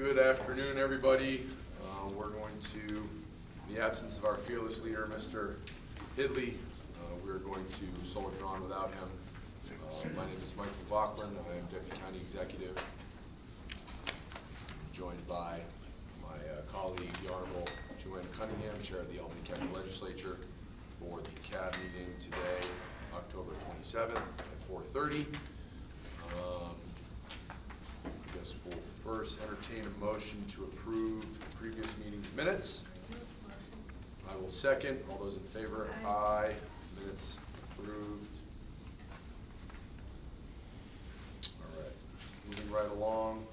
Good afternoon, everybody. We're going to, in the absence of our fearless leader, Mr. Hidley, we're going to soldier on without him. My name is Michael Bachman. I am Deputy County Executive, joined by my colleague, the Honorable Joanne Cunningham, Chair of the Albany County Legislature, for the CAB meeting today, October 27th at 4:30. I guess we'll first entertain a motion to approve the previous meeting's minutes. I will second. All those in favor? Aye. Minutes approved. All right. Moving right along,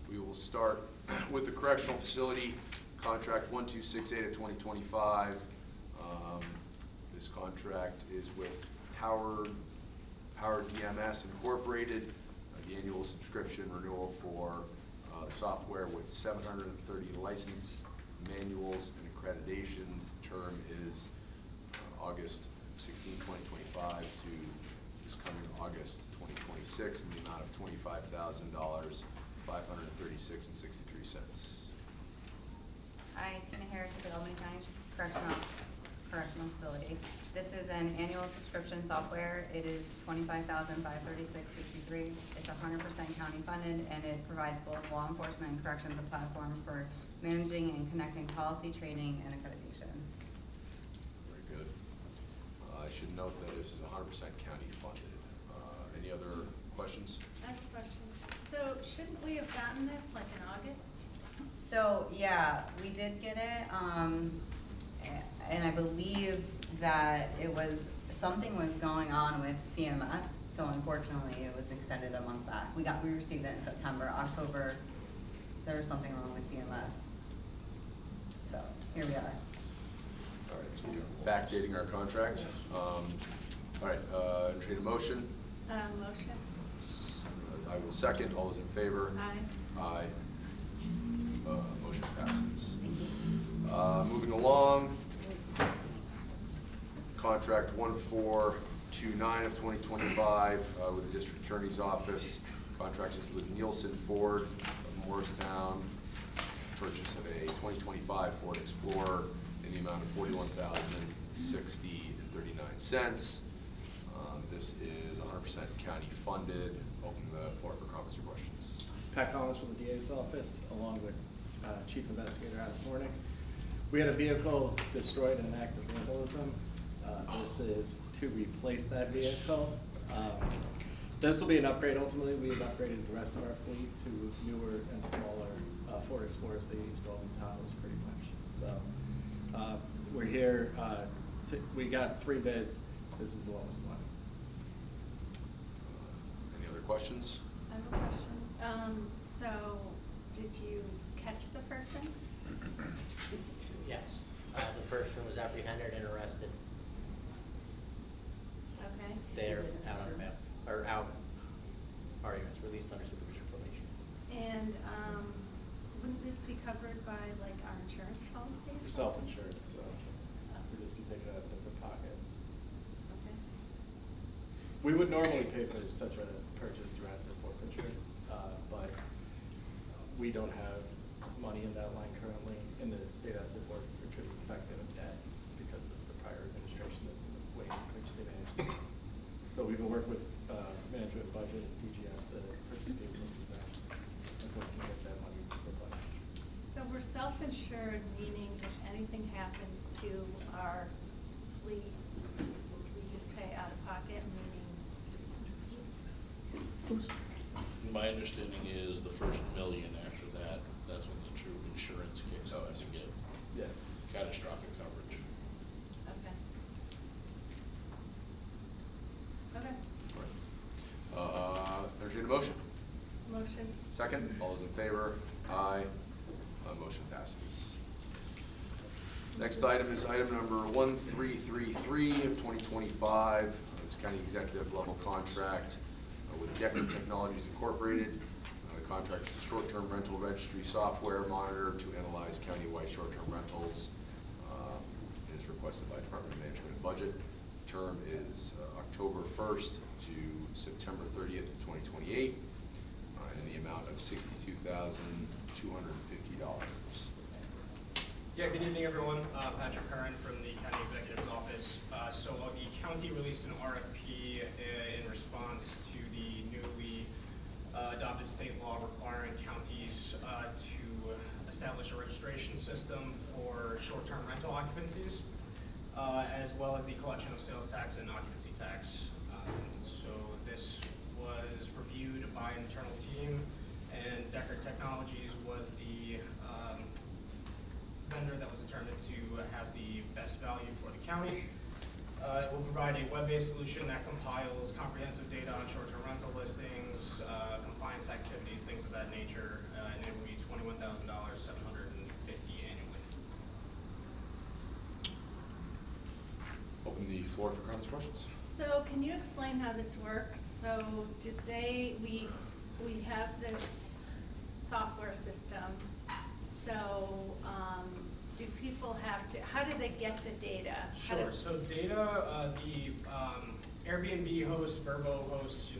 we will start with the correctional facility contract 1268 of 2025. This contract is with Howard DMS Incorporated. The annual subscription renewal for software with 730 license manuals and accreditations. The term is August 16, 2025 to this coming August 2026 in the amount of $25,000, $536.63. Hi, Tina Harris with the Albany County Correctional Facility. This is an annual subscription software. It is $25,536.63. It's 100% county funded, and it provides both law enforcement and corrections a platform for managing and connecting policy, training, and accreditations. Very good. I should note that this is 100% county funded. Any other questions? I have a question. So shouldn't we have gotten this like in August? So, yeah, we did get it, and I believe that something was going on with CMS, so unfortunately it was extended a month back. We received it in September. October, there was something wrong with CMS. So, here we are. All right, so we're backdating our contract. All right, entertain a motion. Motion. I will second. All those in favor? Aye. Aye. Motion passes. Moving along, contract 1429 of 2025 with the District Attorney's Office. Contract is with Nielsen Ford of Morristown. Purchase of a 2025 Ford Explorer in the amount of $41,060.39. This is 100% county funded. Open the floor for comments or questions. Pat Collins from the DA's office, along with Chief Investigator Adam Hornick. We had a vehicle destroyed in an act of vandalism. This is to replace that vehicle. This will be an upgrade. Ultimately, we have upgraded the rest of our fleet to newer and smaller Ford Explorers they used all the time, pretty much. So we're here. We got 3 bids. This is the lowest one. Any other questions? I have a question. So did you catch the person? Yes. The person was apprehended and arrested. Okay. They're out on bail, or out, arguments, released under supervision probation. And wouldn't this be covered by like our insurance policy? or something? Self-insured, so we'll just be taking it out of the pocket. Okay. We would normally pay for such a purchase through asset forfeiture, but we don't have money in that line currently in the state asset forfeiture effective debt because of the prior administration and the way in which they managed it. So we've been working with management budget and DGS to purchase vehicles with that until we can get that money replenished. So we're self-insured, meaning if anything happens to our fleet, we just pay out of pocket, meaning. My understanding is the first million after that, that's when the true insurance kicks in to get Yeah. catastrophic coverage. Okay. Okay. Entertain a motion. Motion. Second. All those in favor? Aye. Motion passes. Next item is item number 1333 of 2025. This county executive level contract with Decker Technologies Incorporated. The contract is a short-term rental registry software monitor to analyze countywide short-term rentals. It is requested by Department of Management and Budget. Term is October 1st to September 30th, 2028, in the amount of $62,200. Yeah, good evening, everyone. Patrick Curran from the County Executive's Office. So the county released an RFP in response to the newly adopted state law requiring counties to establish a registration system for short-term rental occupancies, as well as the collection of sales tax and occupancy tax. So this was reviewed by an internal team, and Deckard Technologies was the vendor that was determined to have the best value for the county. It will provide a web-based solution that compiles comprehensive data on short-term rental listings, compliance activities, things of that nature, and it will be $21,750 annually. Open the floor for comments, questions. So can you explain how this works? So did we have this software system, so do people have to, how do they get the data? How Sure. does- So data, the Airbnb hosts, Vrbo hosts,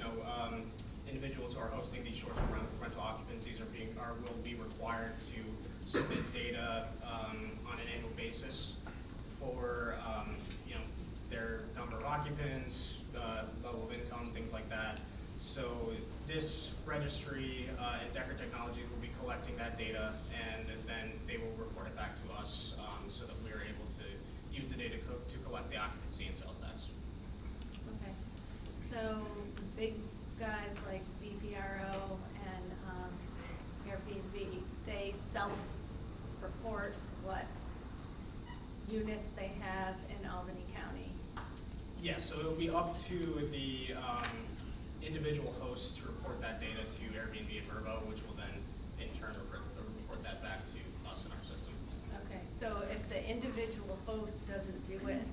individuals who are hosting these short-term rental occupancies will be required to submit data on an annual basis for their number of occupants, level of income, things like that. So this registry and Deckard Technologies will be collecting that data, and then they will report it back to us so that we are able to use the data to collect the occupancy and sales tax. Okay, so big guys like VPRO and Airbnb, they self-report what units they have in Albany County. Yes, so it'll be up to the individual hosts to report that data to Airbnb and Vrbo, which will then in turn report that back to us in our system. Okay, so if the individual host doesn't do it,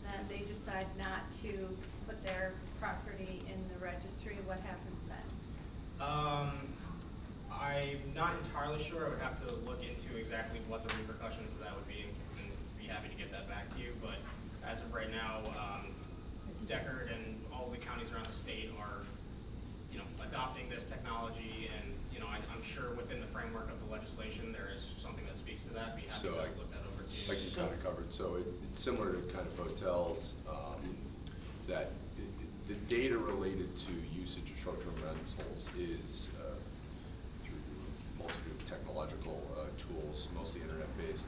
then they decide not to put their property in the registry, what happens then? I'm not entirely sure. I would have to look into exactly what the repercussions of that would be, and be happy to get that back to you. But as of right now, Deckard and all the counties around the state are, adopting this technology, and I'm sure within the framework of the legislation there is something that speaks to that. Be happy So to I look that over to you. I can kind of cover it. So it's similar to kind of hotels, that the data related to usage of short-term rentals is through multiple technological tools, mostly internet-based.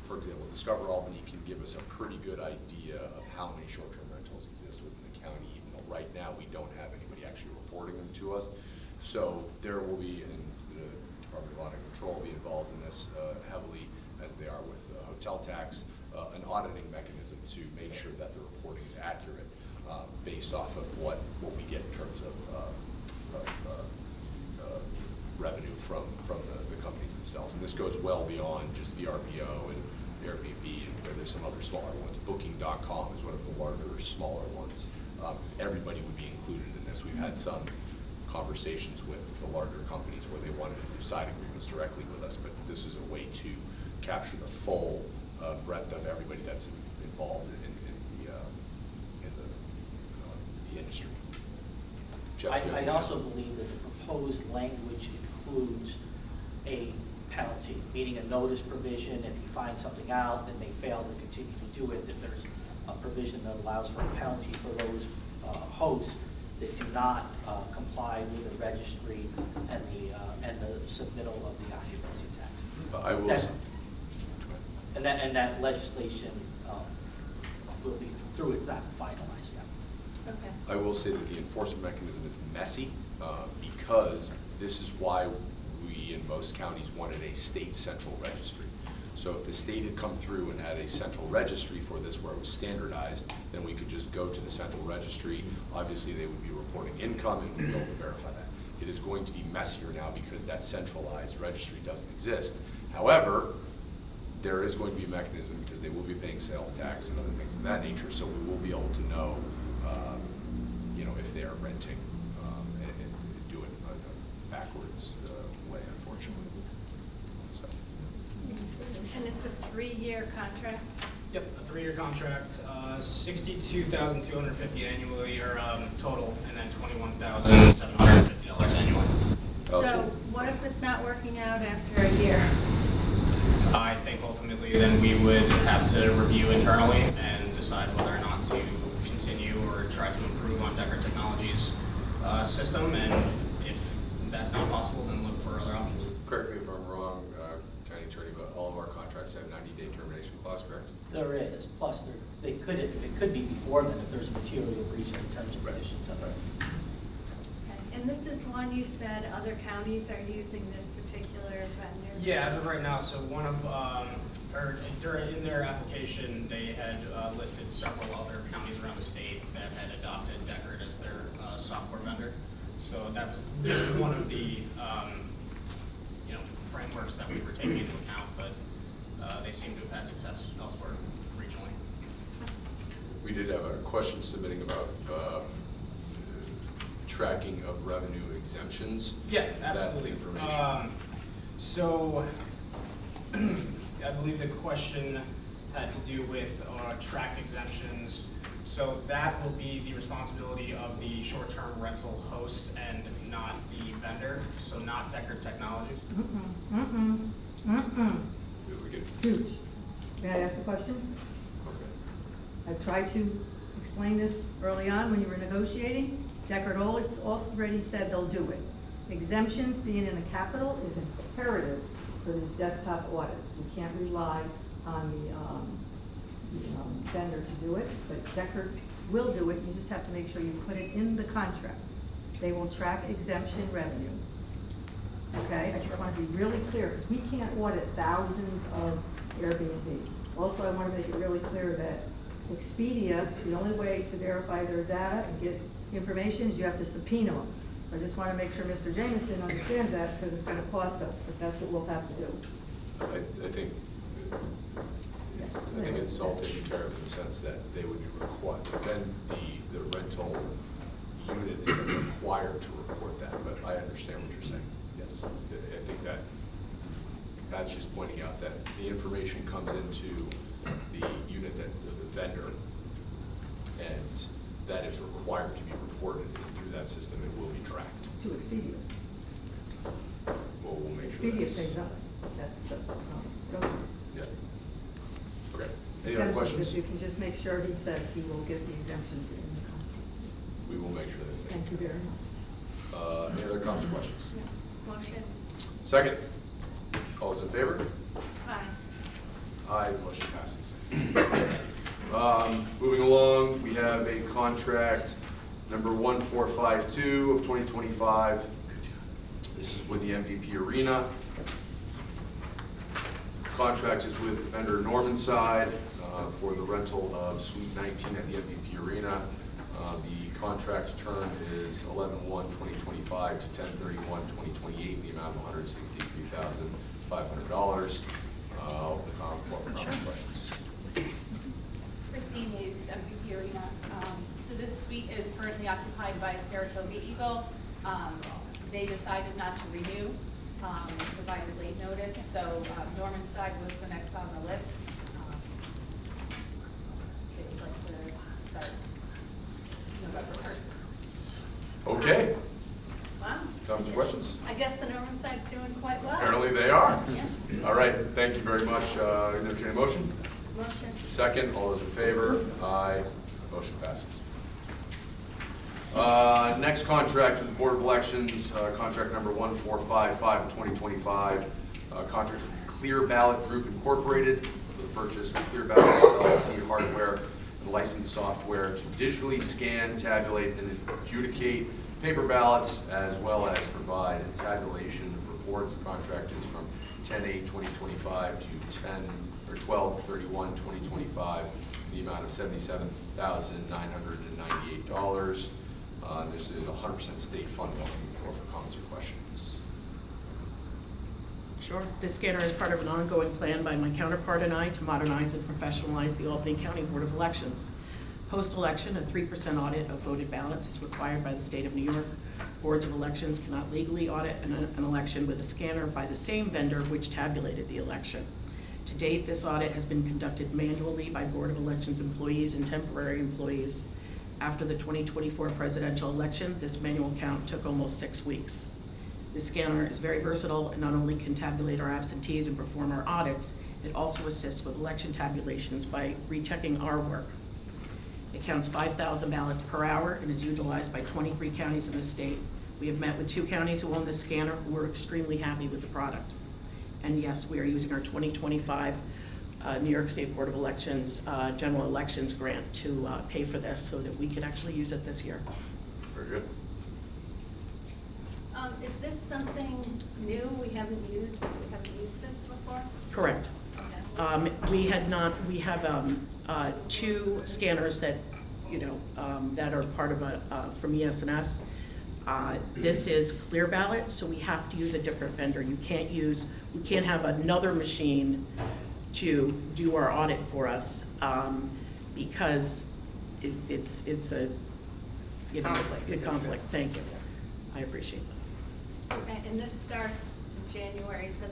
For example, Discover Albany can give us a pretty good idea of how many short-term rentals exist within the county, even though right now we don't have anybody actually reporting them to us. So there will be, and the Department of Audit and Control will be involved in this heavily, as they are with hotel tax, an auditing mechanism to make sure that the reporting is accurate based off of what we get in terms of revenue from the companies themselves. And this goes well beyond just VRBO and Airbnb, and there's some other smaller ones. Booking.com is one of the larger, smaller ones. Everybody would be included in this. We've had some conversations with the larger companies where they wanted to do side agreements directly with us, but this is a way to capture the full breadth of everybody that's involved in the industry. Jeff, you guys I wanna- also believe that the proposed language includes a penalty, meaning a notice provision. If you find something out and they fail to continue to do it, that there's a provision that allows for a penalty for those hosts that do not comply with the registry and the submittal of the occupancy tax. I will. That's- And that legislation will be through it's not finalized yet. Okay. I will say that the enforcement mechanism is messy because this is why we in most counties wanted a state central registry. So if the state had come through and had a central registry for this where it was standardized, then we could just go to the central registry. Obviously, they would be reporting income and we'd be able to verify that. It is going to be messier now because that centralized registry doesn't exist. However, there is going to be a mechanism because they will be paying sales tax and other things of that nature, so we will be able to know, if they are renting and do it a backwards way, unfortunately. So. And it's a 3-year contract? Yep, a 3-year contract, $62,250 annually or total, and then $21,750 annually. Also, So what if it's not working out after a year? I think ultimately then we would have to review internally and decide whether or not to continue or try to improve on Decker Technologies' system, and if that's not possible, then look for other options. Correct me if I'm wrong, County Attorney, but all of our contracts have 90-day termination clause, correct? There is, plus it could be before then if there's a material breach in the terms and conditions of it. Okay. And this is one you said other counties are using this particular vendor? Yeah, as of right now, so one of, in their application, they had listed several other counties around the state that had adopted Deckard as their software vendor. So that was just one of the, frameworks that we were taking into account, but they seem to have had success elsewhere regionally. We did have a question submitting about tracking of revenue exemptions. Yeah, absolutely. That information. So, I believe the question had to do with tracked exemptions. So that will be the responsibility of the short-term rental host and not the vendor, so not Deckard Technologies. If we could- Huge. May I ask a question? okay. I've tried to explain this early on when you were negotiating. Deckard already said they'll do it. Exemptions being in the capital is imperative for these desktop audits. We can't rely on the vendor to do it, but Deckard will do it. You just have to make sure you put it in the contract. They will track exemption revenue. Okay, I just want to be really clear, because we can't audit thousands of Airbnbs. Also, I want to make it really clear that Expedia, the only way to verify their data and get information is you have to subpoena them. So I just want to make sure Mr. Jameson understands that, because it's going to cost us, but that's what we'll have to do. I think it's all taken care of in the sense that they would be required, then the rental unit is going to be required to report that, but I understand what you're saying. Yes, I think that's just pointing out that the information comes into the unit the vendor, and that is required to be reported, and through that system it will be tracked. To Expedia. Well, we'll make sure Expedia that's. pays us. That's the program. Yeah. Okay. Any other Exemptions, questions? if you can just make sure he says he will get the exemptions in the contract. We will make sure that's. Thank you very much. Any other comments, or questions? No. Motion? Second. All those in favor? Aye. Aye, the motion passes. Moving along, we have a contract number 1452 of 2025. This is with the MVP Arena. Contract is with vendor Normanside for the rental of Suite 19 at the MVP Arena. The contract term is 11/1/2025 to 10/31/2028, in the amount of $163,500. I'll open the floor for questions. Christine Hayes, MVP Arena. So this suite is currently occupied by Saratoga Eagle. They decided not to renew, provided late notice, so Normanside was the next on the list. They would like to start November 1st. Okay, Wow. comments or questions? I guess the Norman side's doing quite well. Apparently they are. Yeah. All right, thank you very much. Entertain a motion? Motion? Second, all those in favor? Aye. Motion passes. Next contract with the Board of Elections, contract number 1455 of 2025. Contract with Clear Ballot Group Incorporated for the purchase of Clear Ballot LLC hardware and licensed software to digitally scan, tabulate, and adjudicate paper ballots, as well as provide tabulation reports. The contract is from 10/8/2025 to 12/31/2025, in the amount of $77,998. This is 100% state fund. Welcome to the floor for comments or questions. Sure. This scanner is part of an ongoing plan by my counterpart and I to modernize and professionalize the Albany County Board of Elections. Post-election, a 3% audit of voted ballots is required by the state of New York. Boards of elections cannot legally audit an election with a scanner by the same vendor which tabulated the election. To date, this audit has been conducted manually by Board of Elections employees and temporary employees. After the 2024 presidential election, this manual count took almost 6 weeks. This scanner is very versatile and not only can tabulate our absentees and perform our audits, it also assists with election tabulations by rechecking our work. It counts 5,000 ballots per hour and is utilized by 23 counties in the state. We have met with 2 counties who own this scanner who are extremely happy with the product. And yes, we are using our 2025 New York State Board of Elections General Elections grant to pay for this so that we can actually use it this year. Very good. Is this something new? We haven't used this before? Correct. Okay. We have 2 scanners that, that are part of from ES&S. This is Clear Ballot, so we have to use a different vendor. We can't have another machine to do our audit for us, because it's a, a conflict. Thank you. I appreciate that. Okay, and this starts in January, so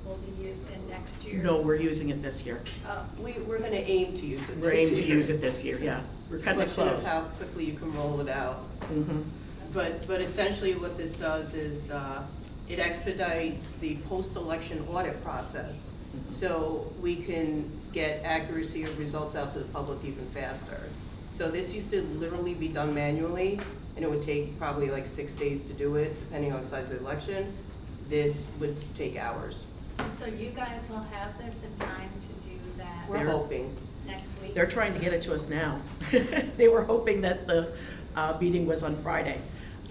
will be used in next year's? No, we're using it this year. Oh, We're gonna aim to use it We're this aiming to year. use it this year, yeah. We're It's a cutting it question of close. how quickly you can roll it out. Mhm. But essentially what this does is, it expedites the post-election audit process. So we can get accuracy of results out to the public even faster. So this used to literally be done manually, and it would take probably like 6 days to do it, depending on the size of the election. This would take hours. and so you guys will have this in time to do that We're hoping. next week? They're trying to get it to us now. They were hoping that the meeting was on Friday.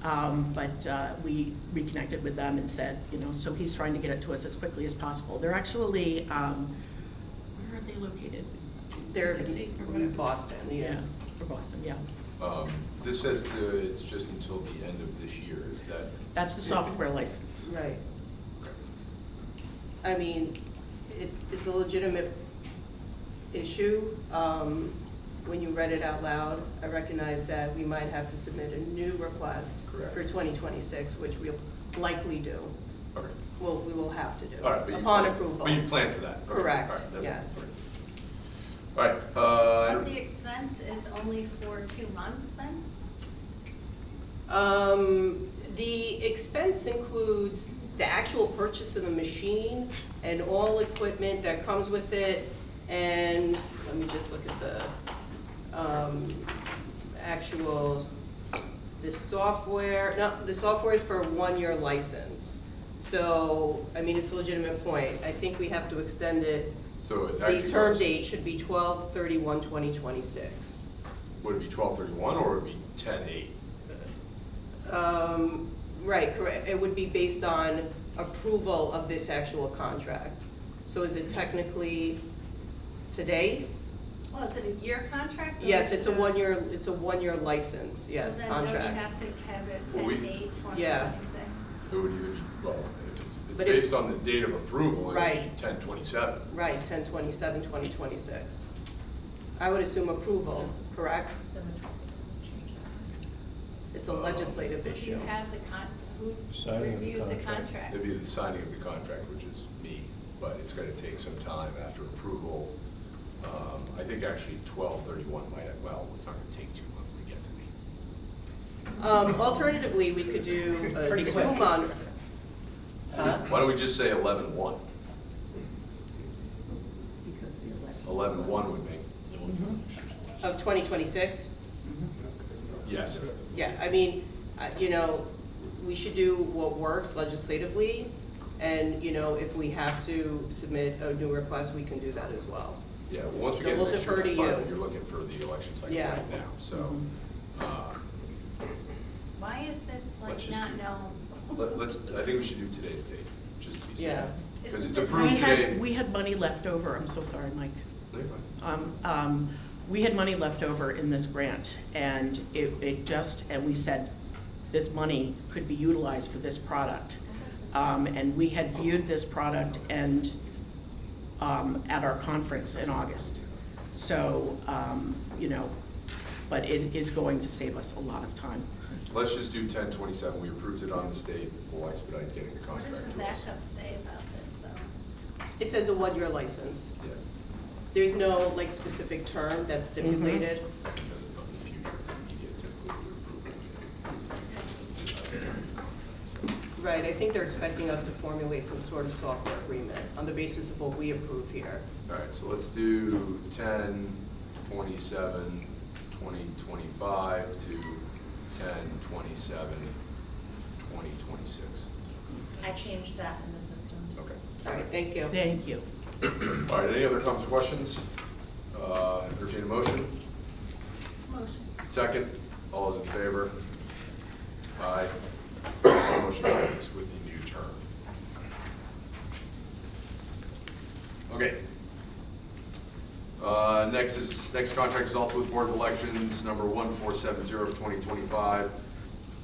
But we reconnected with them and said, so he's trying to get it to us as quickly as possible. They're actually, where are they located? They're Poughkeepsie or in whatever? Boston, yeah. For Boston, yeah. This says it's just until the end of this year, is that? That's the software license. Right. I mean, it's a legitimate issue. When you read it out loud, I recognize that we might have to submit a new request Correct. for 2026, which we'll likely do. Okay. We will have to do, All right, but upon approval. But you plan for that? Okay. Correct, All right, that's yes. good. All right, But the expense is only for 2 months then? The expense includes the actual purchase of a machine and all equipment that comes with it. And let me just look at the the software. No, the software is for a 1-year license. So, I mean, it's a legitimate point. I think we have to extend it. so it The actually term goes- date should be 12/31/2026. Would it be 12/31 or would it be 10/8? Right, correct. It would be based on approval of this actual contract. So is it technically today? Well, is it a year contract? or Yes, is it's it a 1-year license, yes, Well, contract. then don't you have to have it Well, we- 10/8/2026? Yeah. It would either be, well, if it's But if- based on the date of approval, it would Right. be 10/27. Right, 10/27/2026. I would assume approval, correct? It's a legislative Do issue. you have who's Signing of the reviewed the contract. contract? It'd be the signing of the contract, which is me, but it's gonna take some time after approval. I think actually 12/31 might, it's not gonna take 2 months to get to me. Alternatively, we could do a Pretty quick. 2-month. Why don't we just say 11/1? Because the election. 11/1 would make, Of 2026? yes. Yeah, I mean, we should do what works legislatively, and, if we have to submit a new request, we can do that as well. Yeah, well, once we So get we'll next year, defer that's to fine, you. but you're looking for the election cycle Yeah. right now, so. Why is this Let's like just not do- known? I think we should do today's date, just to be safe. Yeah. Because Isn't it's this- approved today. We had money left over, I'm so sorry, Mike. No, you're fine. We had money left over in this grant, and and we said, this money could be utilized for this product. And we had viewed this product at our conference in August. So, but it is going to save us a lot of time. Let's just do 10/27, we approved it on the state, we'll expedite getting the What does contract the to us. backup say about this though? It says a 1-year license. Yeah, There's no, specific term that's stipulated. that is not in the future, it's immediate, typically we approve it. Right, right, I think they're expecting us to formulate some sort of software agreement on the basis of what we approve here. All right, so let's do 10/27/2025 to 10/27/2026. I changed that in the system. Okay. All right, thank you. Thank you. All right, any other comments or questions? Entertain a motion. Motion. Second, all those in favor? Aye. Motion carries with the new term. Okay. Next contract is also with Board of Elections, number 1470 of 2025.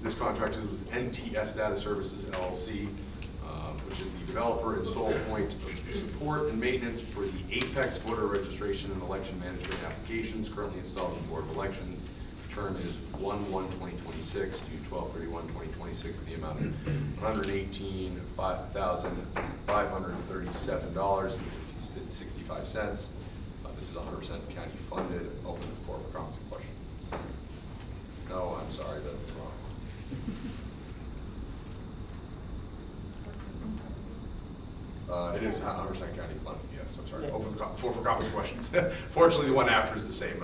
This contract is with NTS Data Services LLC, which is the developer and sole point of support and maintenance for the Apex voter registration and election management applications currently installed in Board of Elections. Term is 1/1/2026 to 12/31/2026, the amount of $118,537.65. This is 100% county funded. Open the floor for comments and questions. No, I'm sorry, that's the wrong one. It is 100% county funded, yes, I'm sorry. Open the floor for comments and questions. Fortunately, the one after is the same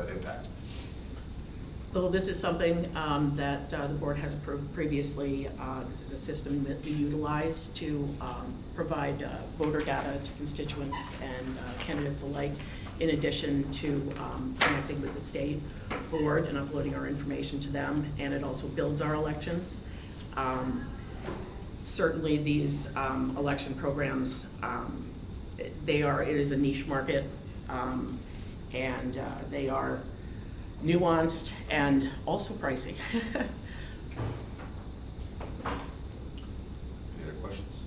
impact. Though this is something that the board has approved previously, this is a system that we utilize to provide voter data to constituents and candidates alike, in addition to connecting with the state board and uploading our information to them, and it also builds our elections. Certainly these election programs, it is a niche market, and they are nuanced and also pricey. Any other questions?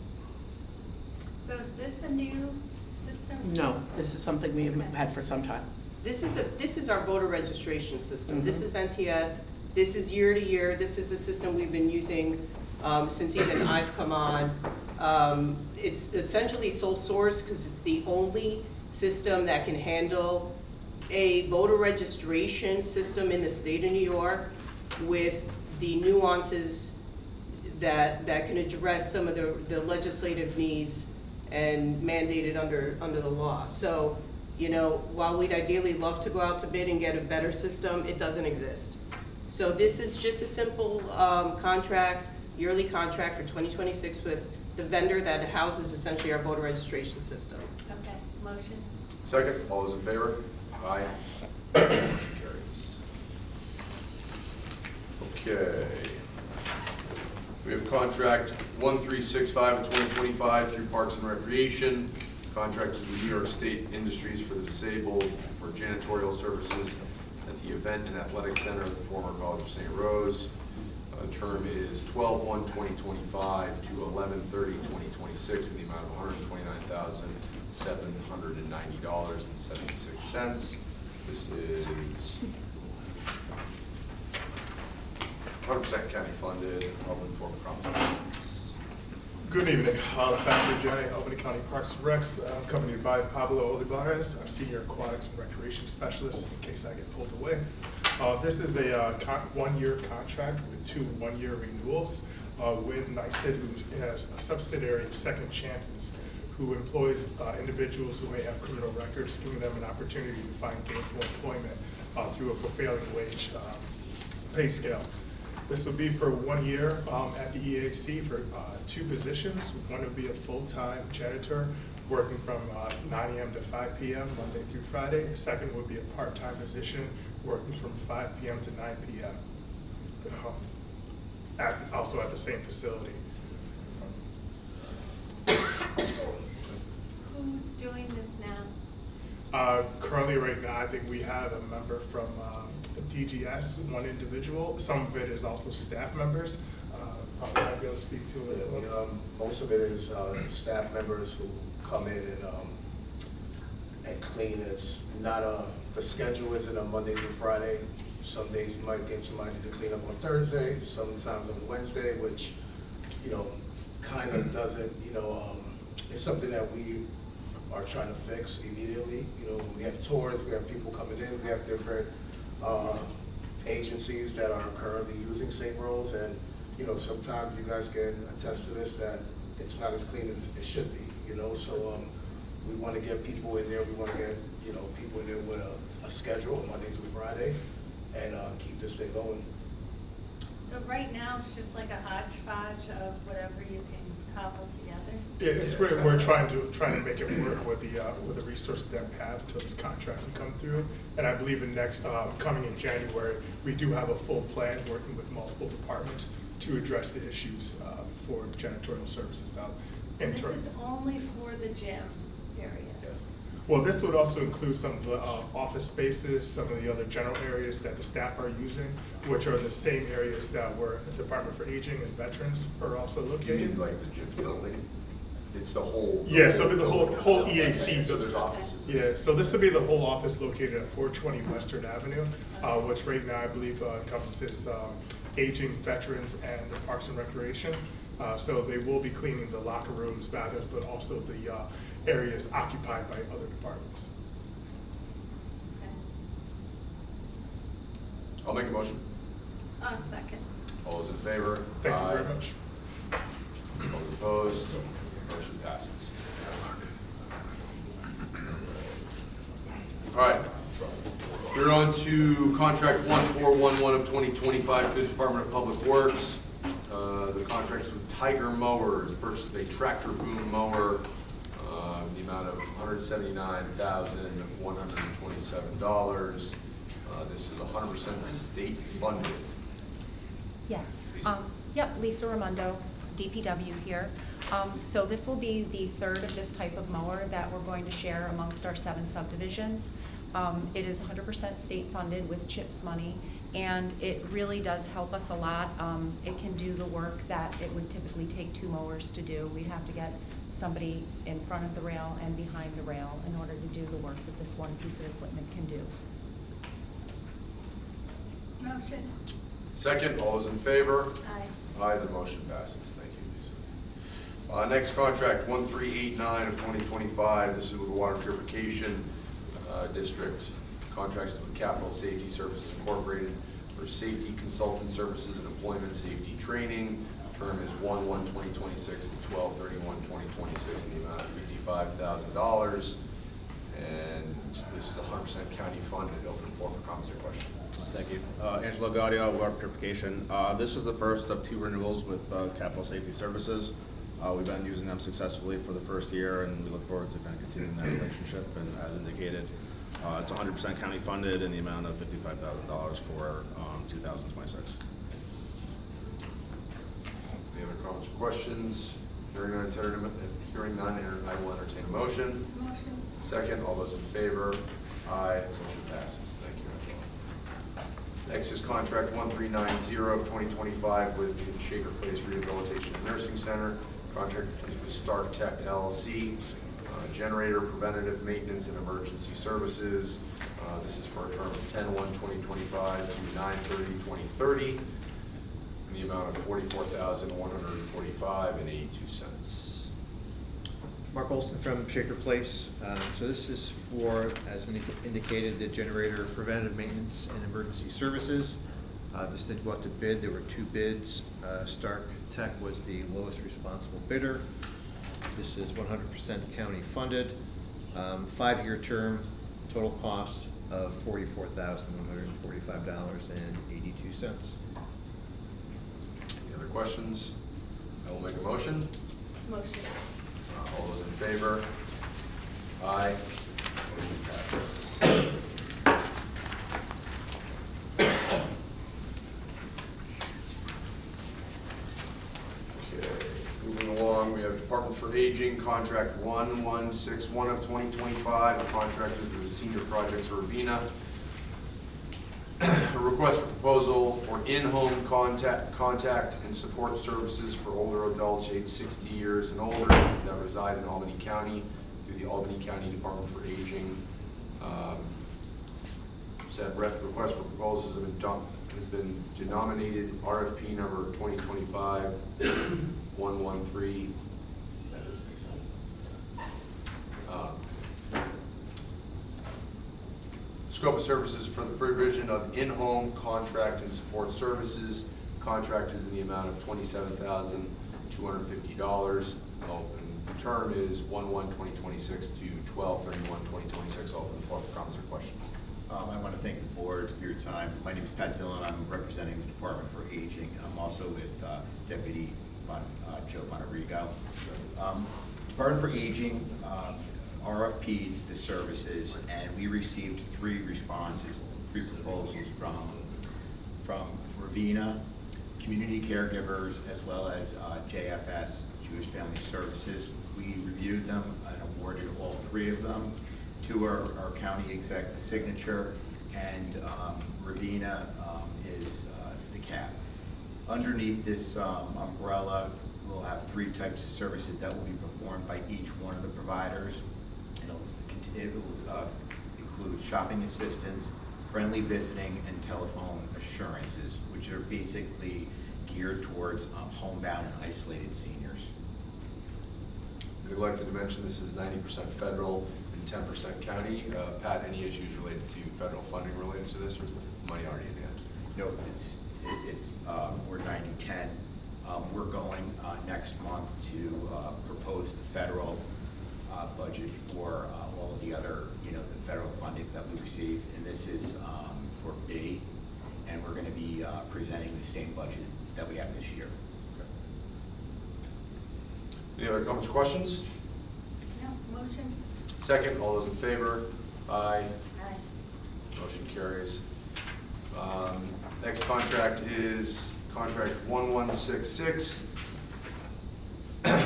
So is this a new system? No, this is something we have had for some time. This is our voter registration system. This is NTS. This is year to year. This is a system we've been using since even I've come on. It's essentially sole source because it's the only system that can handle a voter registration system in the state of New York with the nuances that can address some of the legislative needs and mandated under the law. So, you know, while we'd ideally love to go out to bid and get a better system, it doesn't exist. So this is just a simple contract, yearly contract for 2026 with the vendor that houses essentially our voter registration system. Okay, motion. Second, all those in favor? Aye. Motion carries. Okay. We have contract 1365 of 2025 through Parks and Recreation. Contract is with New York State Industries for the Disabled for janitorial services at the Event and Athletic Center at the former College of St. Rose. Term is 12/1/2025 to 11/30/2026 in the amount of $129,790.76. This is 100% county funded. Open for comments. Good evening. Patrick Jenny, Albany County Parks and Recs, accompanied by Pablo Olivares, our Senior Aquatics and Recreation Specialist, in case I get pulled away. This is a one-year contract with 2 one-year renewals with NYSID, who has a subsidiary of Second Chances, who employs individuals who may have criminal records, giving them an opportunity to find gainful employment through a prevailing wage pay scale. This will be for 1 year at the EAC for 2 positions. One will be a full-time janitor working from 9 a.m. to 5 p.m. Monday through Friday. The second would be a part-time position working from 5 p.m. to 9 p.m. Also at the same facility. Who's doing this now? Currently right now, I think we have a member from DGS, one individual. Some of it is also staff members. Probably not be able to speak to it. Yeah, most of it is staff members who come in and clean. It's not the schedule isn't a Monday through Friday. Some days you might get somebody to clean up on Thursday, sometimes on Wednesday, which, you know, kind of doesn't, you know, it's something that we are trying to fix immediately. You know, we have tours, we have people coming in, we have different agencies that are currently using St. Rose, and you know, sometimes you guys can attest to this, that it's not as clean as it should be, you know, so, we want to get people in there, we want to get, you know, people in there with a schedule, Monday through Friday, and, keep this thing going. So right now, it's just like a hodgepodge of whatever you can cobble together? Yeah, it's we're trying to make it work with the resources that we have until this contract can come through. And I believe in next, coming in January, we do have a full plan working with multiple departments to address the issues, for janitorial services out. This is only for the gym area? Yes. Well, this would also include some of the office spaces, some of the other general areas that the staff are using, which are the same areas that where the Department for Aging and Veterans are also You located. mean like the gym building? It's the whole. Yeah, so it'll be the whole building itself. EAC. So there's offices. Yeah, so this will be the whole office located at 420 Western Avenue, which right now I believe encompasses aging, veterans, and the Parks and Recreation. So they will be cleaning the locker rooms, bathrooms, but also the areas occupied by other departments. I'll make a motion. Second. All those in favor? Thank you Aye. very much. All those opposed? Motion passes. All right. We're on to contract 1411 of 2025 to the Department of Public Works. The contract's with Tiger Mowers, purchase of a tractor boom mower, the amount of $179,127. This is 100% state funded. Yes. Lisa. Yep, Lisa Raimondo, DPW here. So this will be the third of this type of mower that we're going to share amongst our 7 subdivisions. It is 100% state funded with CHIPS money, and it really does help us a lot. It can do the work that it would typically take 2 mowers to do. We'd have to get somebody in front of the rail and behind the rail in order to do the work that this one piece of equipment can do. Motion. Second, all those in favor? Aye. Aye, the motion passes. Thank you, Lisa. Next contract, 1389 of 2025. This is with the Water Purification District. Contract is with Capital Safety Services Incorporated for safety consultant services and employment safety training. Term is 1/1/2026 to 12/31/2026 in the amount of $55,000. And this is 100% county funded. Open the floor for comments or questions. Thank you. Angelo Gaudio, Water Purification. This is the first of 2 renewals with Capital Safety Services. We've been using them successfully for the first year, and we look forward to kind of continuing that relationship. And as indicated, it's 100% county funded in the amount of $55,000 for 2026. Any other comments or questions? Hearing none, I will entertain a motion. Motion. Second, all those in favor? Aye, motion passes. Thank you, Angela. Next is contract 1390 of 2025 with the Shaker Place Rehabilitation and Nursing Center. Contract is with Stark Tech LLC, generator preventative maintenance and emergency services. This is for a term of 10/1/2025 to 9/30/2030 in the amount of $44,145.82. Mark Olson from Shaker Place. So this is for, as indicated, the generator preventive maintenance and emergency services. This did go out to bid. There were 2 bids. Stark Tech was the lowest responsible bidder. This is 100% county funded. 5-year term, total cost of $44,145.82. Any other questions? I will make a motion. Motion. All those in favor? Aye. Motion passes. Okay, moving along, we have Department for Aging, contract 1161 of 2025, a contract with Senior Projects Urbina. A request for proposal for in-home contact and support services for older adults aged 60 years and older that reside in Albany County through the Albany County Department for Aging. Said request for proposals has been denominated RFP number 2025-113. That doesn't make sense. Scope of services for the provision of in-home contract and support services. Contract is in the amount of $27,250. And the term is 1/1/2026 to 12/31/2026. I'll open the floor for comments or questions. I want to thank the board for your time. My name is Pat Dillon. I'm representing the Department for Aging. I'm also with Deputy Joe Bonarigo. Department for Aging RFP'd the services, and we received 3 responses, 3 proposals from Ravina, Community Caregivers, as well as JFS, Jewish Family Services. We reviewed them and awarded all 3 of them to our county exec signature, and Ravina is the cap. Underneath this umbrella, we'll have 3 types of services that will be performed by each one of the providers. It will include shopping assistance, friendly visiting, and telephone assurances, which are basically geared towards homebound and isolated seniors. Neglected to mention, this is 90% federal and 10% county. Pat, any issues related to federal funding related to this, or is the money already in hand? No, we're 90/10. We're going next month to propose the federal budget for all of the other, the federal funding that we receive, and this is for B, and we're going to be presenting the same budget that we have this year. Okay. Any other comments or questions? No, motion? Second, all those in favor? Aye. Aye. Motion carries. Next contract is contract 1166.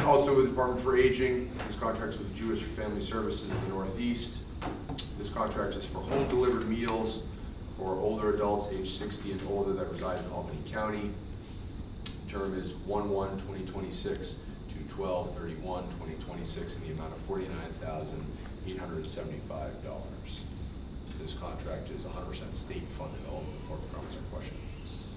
Also with the Department for Aging. This contract is with Jewish Family Services in the Northeast. This contract is for home delivered meals for older adults aged 60 and older that reside in Albany County. Term is 1/1/2026 to 12/31/2026 in the amount of $49,875. This contract is 100% state funded. All for comments or questions.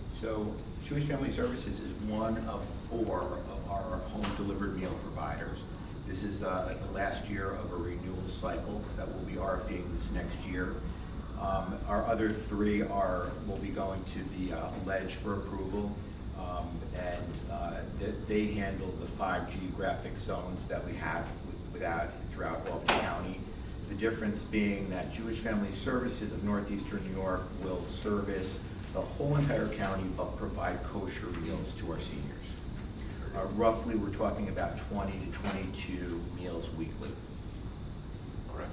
So Jewish Family Services is one of 4 of our home delivered meal providers. This is the last year of a renewal cycle that will be RFPing this next year. Our other 3 will be going to the ledge for approval, and they handle the 5 geographic zones that we have throughout Albany County. The difference being that Jewish Family Services of Northeastern New York will service the whole entire county but provide kosher meals to our seniors. Roughly, we're talking about 20 to 22 meals weekly. All right.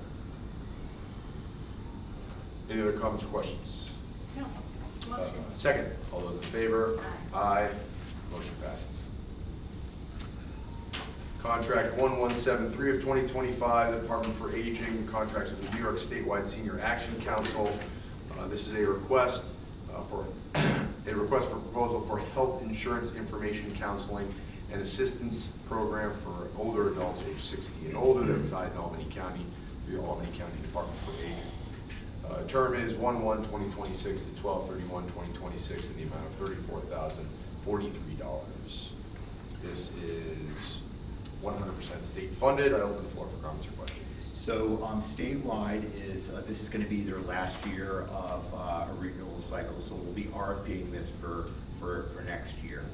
Any other comments or questions? No, motion? Second, all those in favor? Aye. Motion passes. Contract 1173 of 2025, the Department for Aging, contracts with the New York Statewide Senior Action Council. This is a request for proposal for health insurance information counseling and assistance program for older adults aged 60 and older that reside in Albany County through the Albany County Department for Aging. Term is 1/1/2026 to 12/31/2026 in the amount of $34,043. This is 100% state funded. I open the floor for comments or questions. So statewide this is going to be their last year of a renewal cycle, so we'll be RFPing this for next year.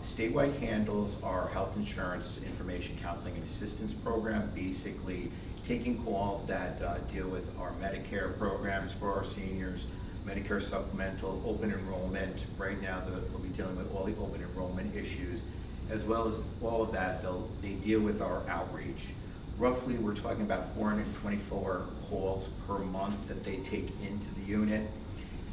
Statewide handles our health insurance information counseling and assistance program, basically taking calls that deal with our Medicare programs for our seniors, Medicare supplemental, open enrollment. Right now we'll be dealing with all the open enrollment issues, as well as all of that. They deal with our outreach. Roughly, we're talking about 424 calls per month that they take into the unit.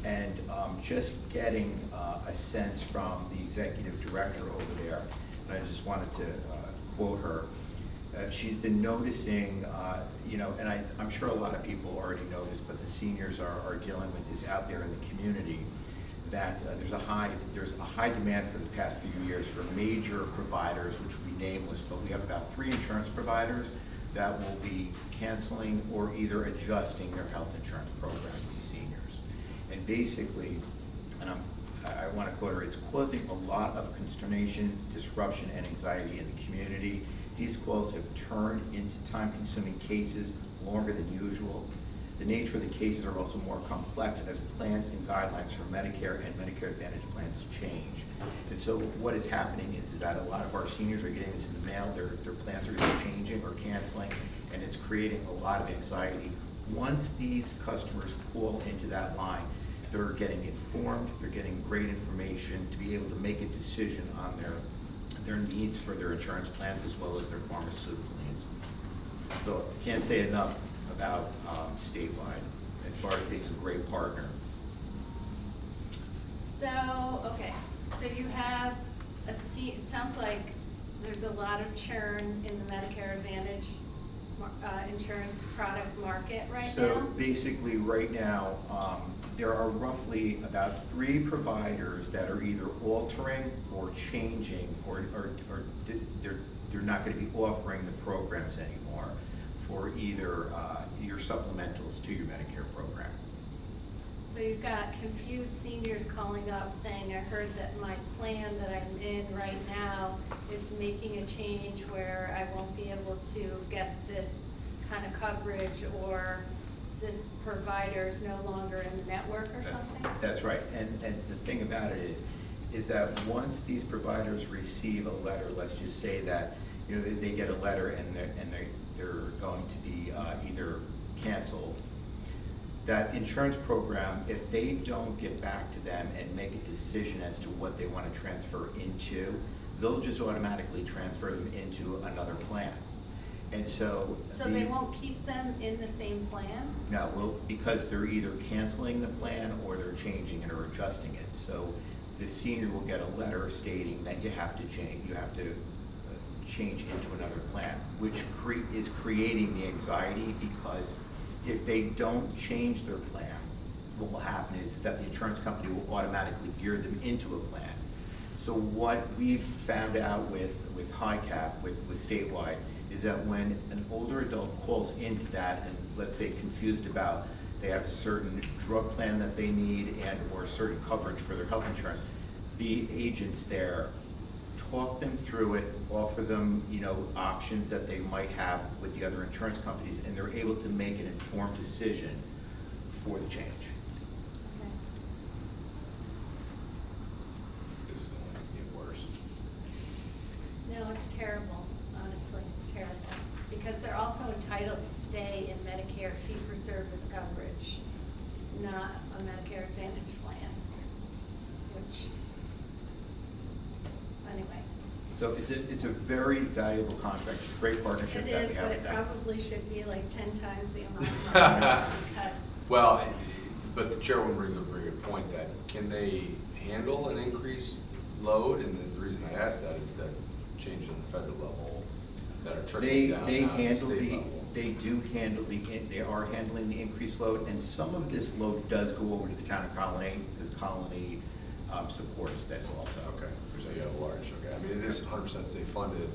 And just getting a sense from the executive director over there, and I just wanted to quote her, she's been noticing, and I'm sure a lot of people already noticed, but the seniors are dealing with this out there in the community, that there's a high demand for the past few years for major providers, which will be nameless, but we have about 3 insurance providers that will be canceling or either adjusting their health insurance programs to seniors. And basically, and I want to quote her, it's causing a lot of consternation, disruption, and anxiety in the community. These calls have turned into time-consuming cases longer than usual. The nature of the cases are also more complex as plans and guidelines for Medicare and Medicare Advantage plans change. And so what is happening is that a lot of our seniors are getting this in the mail, their plans are either changing or canceling, and it's creating a lot of anxiety. Once these customers call into that line, they're getting informed, they're getting great information to be able to make a decision on their needs for their insurance plans as well as their pharmaceutical needs. So I can't say enough about Statewide as far as being a great partner. So, okay, so you have it sounds like there's a lot of churn in the Medicare Advantage insurance product market right now? So basically, right now, there are roughly about 3 providers that are either altering or changing, or they're not going to be offering the programs anymore for either your supplementals to your Medicare program. So you've got confused seniors calling up saying, I heard that my plan that I'm in right now is making a change where I won't be able to get this kind of coverage, or this provider is no longer in the network or something? That's right. And the thing about it is that once these providers receive a letter, let's just say that they get a letter and they're going to be either canceled, that insurance program, if they don't get back to them and make a decision as to what they want to transfer into, they'll just automatically transfer them into another plan. And so they won't keep them in the same plan? No, well, because they're either canceling the plan or they're changing it or adjusting it. So the senior will get a letter stating that you have to change, change into another plan, which is creating the anxiety, because if they don't change their plan, what will happen is that the insurance company will automatically gear them into a plan. So what we've found out with HICAP, with Statewide, is that when an older adult calls into that and, let's say, confused about they have a certain drug plan that they need and or certain coverage for their health insurance, the agents there talk them through it, offer them, options that they might have with the other insurance companies, and they're able to make an informed decision for the change. Okay. This is only going to get worse. No, it's terrible, honestly, it's terrible. Because they're also entitled to stay in Medicare fee-for-service coverage, not a Medicare Advantage plan, which, anyway. So it's a very valuable contract. It's a great partnership It that is, we have but with it them. probably should be like 10 times the amount of money because. Well, but the chairwoman brings up a very good point, that can they handle an increased load? And the reason I ask that is that changes in the federal level that are trickling down They now to the handle state the, level. they are handling the increased load, and some of this load does go over to the town of Colony, because Colony supports this also. Okay, so you have a large, okay. I mean, it is 100% state funded.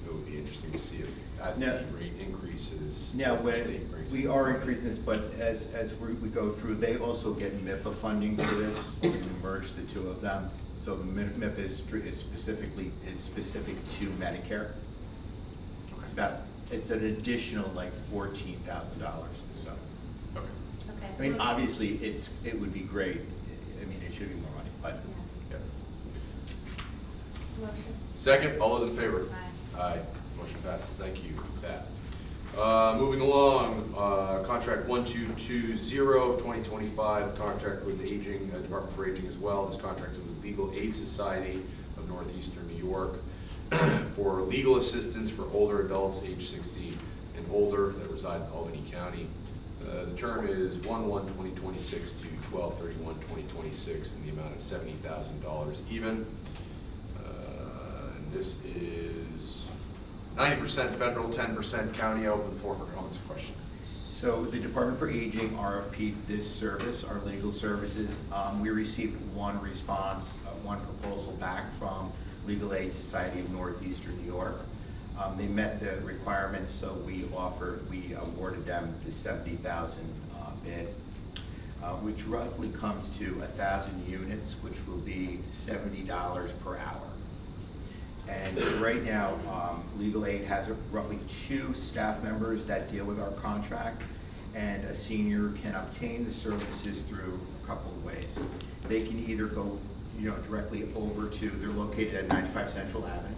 It would be interesting to see if, as the rate increases, Now, if the state brings we it are forward. increasing this, but as we go through, they also get MIPA funding for this. We merge the two of them. So the MIPA is specific to Medicare. It's an additional like $14,000, so. Okay. Okay. I mean, obviously, it would be great. I mean, it should be more money, but. Yeah. Motion. Second, all those in favor? Aye. Aye. Motion passes. Thank you, Pat. Moving along, contract 1220 of 2025, contract with Aging, Department for Aging as well. This contract is with Legal Aid Society of Northeastern New York for legal assistance for older adults age 60 and older that reside in Albany County. The term is 1/1/2026 to 12/31/2026 in the amount of $70,000 even. And this is 90% federal, 10% county. Open the floor for comments or questions. So the Department for Aging RFP this service, our legal services. We received one response, one proposal back from Legal Aid Society of Northeastern New York. They met the requirements, so we awarded them the $70,000 bid, which roughly comes to 1,000 units, which will be $70 per hour. And right now, Legal Aid has roughly 2 staff members that deal with our contract, and a senior can obtain the services through a couple of ways. They can either go, directly over to, they're located at 95 Central Avenue,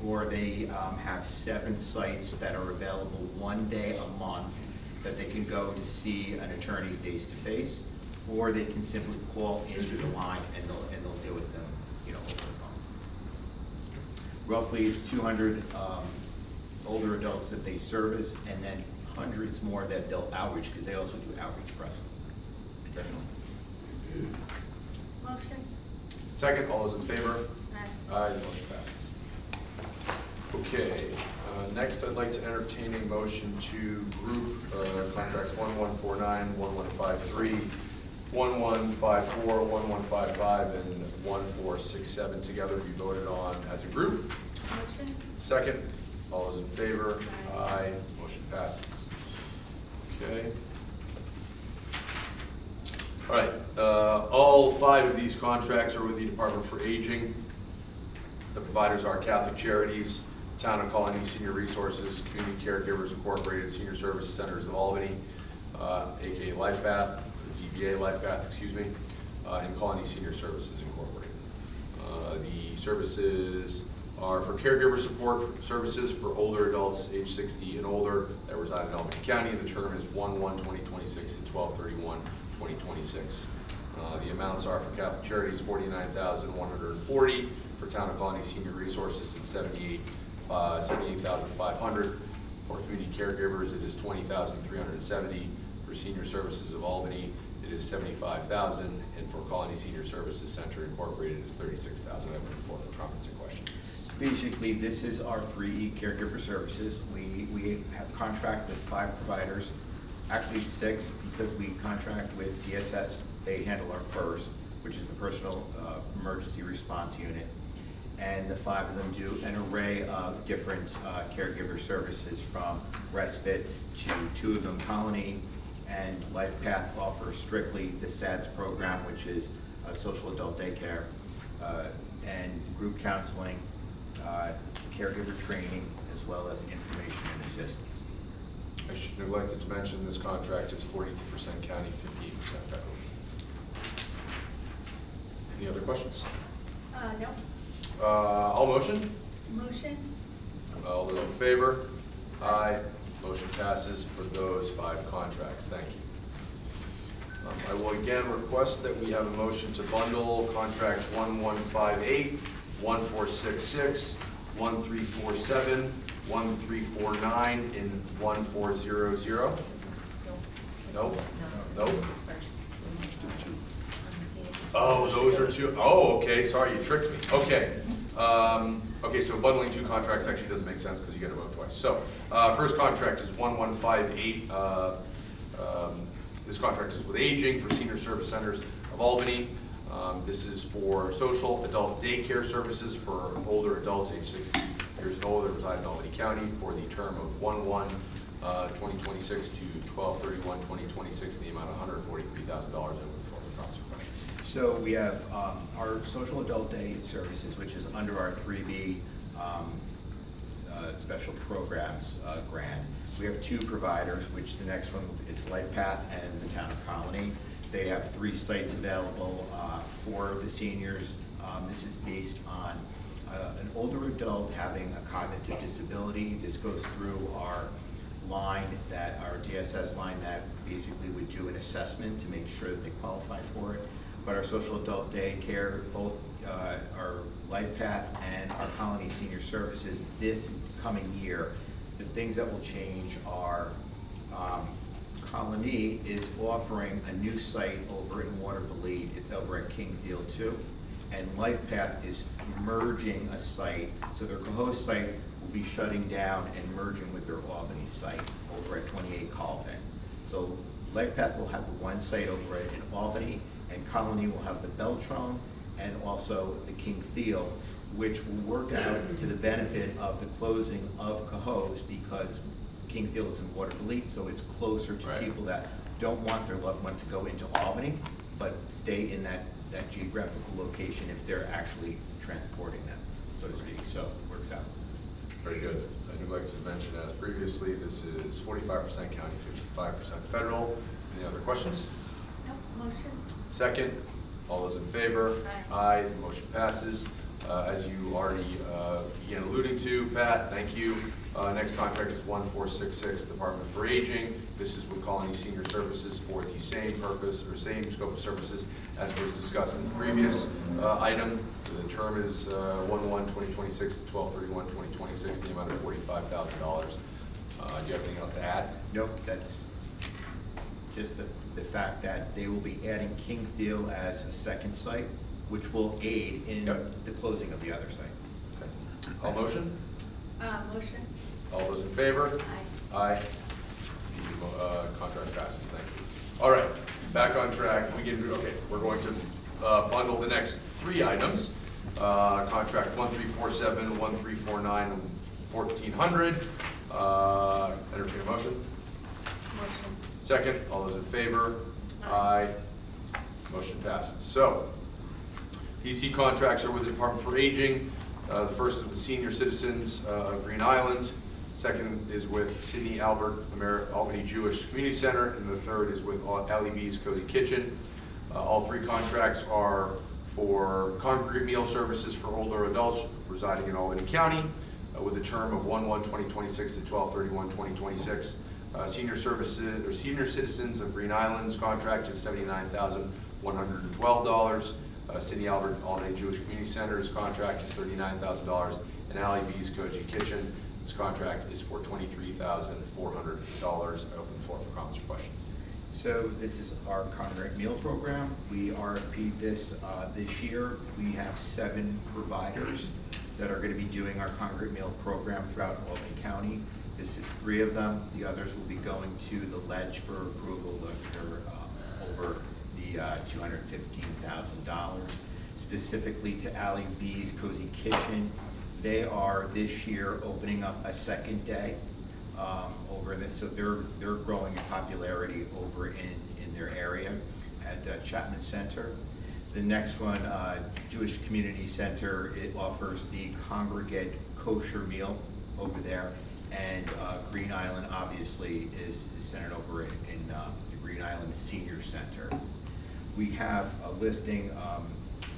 or they have 7 sites that are available 1 day a month that they can go to see an attorney face-to-face, or they can simply call into the line and they'll deal with them, over the phone. Roughly, it's 200 older adults that they service, and then hundreds more that they'll outreach, because they also do outreach for us additionally. Motion. Second, all those in favor? Aye. Aye, the motion passes. Okay, next I'd like to entertain a motion to group contracts 1149, 1153, 1154, 1155, and 1467 together be voted on as a group. Motion. Second, all those in favor? Aye, motion passes. Okay. All right, all 5 of these contracts are with the Department for Aging. The providers are Catholic Charities, Town and Colony Senior Resources, Community Caregivers Incorporated, Senior Service Centers of Albany, aka LifePath, DBA LifePath, excuse me, and Colony Senior Services Incorporated. The services are for caregiver support services for older adults age 60 and older that reside in Albany County. The term is 1/1/2026 and 12/31/2026. The amounts are for Catholic Charities $49,140, for Town and Colony Senior Resources it's $78,500. For community caregivers it is $20,370. For Senior Services of Albany it is $75,000, and for Colony Senior Services Center Incorporated it is $36,000. I open the floor for comments and questions. Basically, this is our 3E caregiver services. We have contract with 5 providers, actually 6, because we contract with DSS. They handle our PERS, which is the Personal Emergency Response Unit. And the 5 of them do an array of different caregiver services, from respite to 2 of them Colony and LifePath offer strictly the SADS program, which is social adult daycare, and group counseling, caregiver training, as well as information and assistance. I should neglected to mention this contract is 42% county, 58% federal. Any other questions? No. All motion? Motion. All those in favor? Aye. Motion passes for those 5 contracts. Thank you. I will again request that we have a motion to bundle contracts 1158, 1466, 1347, 1349, and 1400. Nope. Nope. Oh, those are 2. Oh, okay, sorry, you tricked me. Okay. Okay, so bundling 2 contracts actually doesn't make sense because you got to vote twice. So, first contract is 1158. This contract is with Aging for Senior Service Centers of Albany. This is for social adult daycare services for older adults age 60 years and older that reside in Albany County for the term of 1/1/2026 to 12/31/2026 in the amount of $143,000. So we have our social adult day services, which is under our 3B special programs grant. We have 2 providers, which the next one is LifePath and the Town of Colony. They have 3 sites available for the seniors. This is based on an older adult having a cognitive disability. This goes through our line, that our DSS line, that basically would do an assessment to make sure that they qualify for it. But our social adult daycare, both our LifePath and our Colony Senior Services, this coming year, the things that will change are Colony is offering a new site over in Waterville. It's over at Kingfield 2. And LifePath is merging a site, so their Cohost site will be shutting down and merging with their Albany site over at 28 Colvin. So LifePath will have 1 site over in Albany, and Colony will have the Beltron and also the Kingfield, which will work out to the benefit of the closing of Cohost, because Kingfield is in Waterville, so it's closer to people that don't want their loved one to go into Albany, but stay in that geographical location if they're actually transporting them, so to speak. So it works out. Very good. I neglected to mention, as previously, this is 45% county, 55% federal. Any other questions? Nope, motion. Second, all those in favor? Aye. The motion passes. As you already began alluding to, Pat, thank you. Next contract is 1466, Department for Aging. This is with Colony Senior Services for the same purpose, or same scope of services as was discussed in the previous item. The term is 1/1/2026 to 12/31/2026, the amount of $45,000. Do you have anything else to add? Nope, that's just the fact that they will be adding Kingfield as a second site, which will aid in the closing of the other site. Okay. All motion? Motion. All those in favor? Aye. Aye. The contract passes, thank you. All right, back on track. We're going to bundle the next three items. Contract 1347, 1349, and 1400. Entertain a motion. Motion. Second, all those in favor? Aye. Motion passes. So, these C contracts are with the Department for Aging. The first is with Senior Citizens of Green Island. Second is with Sidney Albert Albany Jewish Community Center, and the third is with Allie B's Cozy Kitchen. All three contracts are for congregate meal services for older adults residing in Albany County, with a term of 1/1/2026 to 12/31/2026. Senior Citizens of Green Island's contract is $79,112. Sidney Albert Albany Jewish Community Center's contract is $39,000, and Allie B's Cozy Kitchen, this contract is for $23,400. I open the floor for comments or questions. So this is our congregate meal program. We RFP'd this this year. We have 7 providers that are going to be doing our congregate meal program throughout Albany County. This is 3 of them. The others will be going to the ledge for approval. They're over the $215,000. Specifically to Allie B's Cozy Kitchen, they are this year opening up a second day over there. So they're growing in popularity over in their area at Chapman Center. The next one, Jewish Community Center, it offers the congregate kosher meal over there. And Green Island obviously is centered over in the Green Island Senior Center. We have a listing,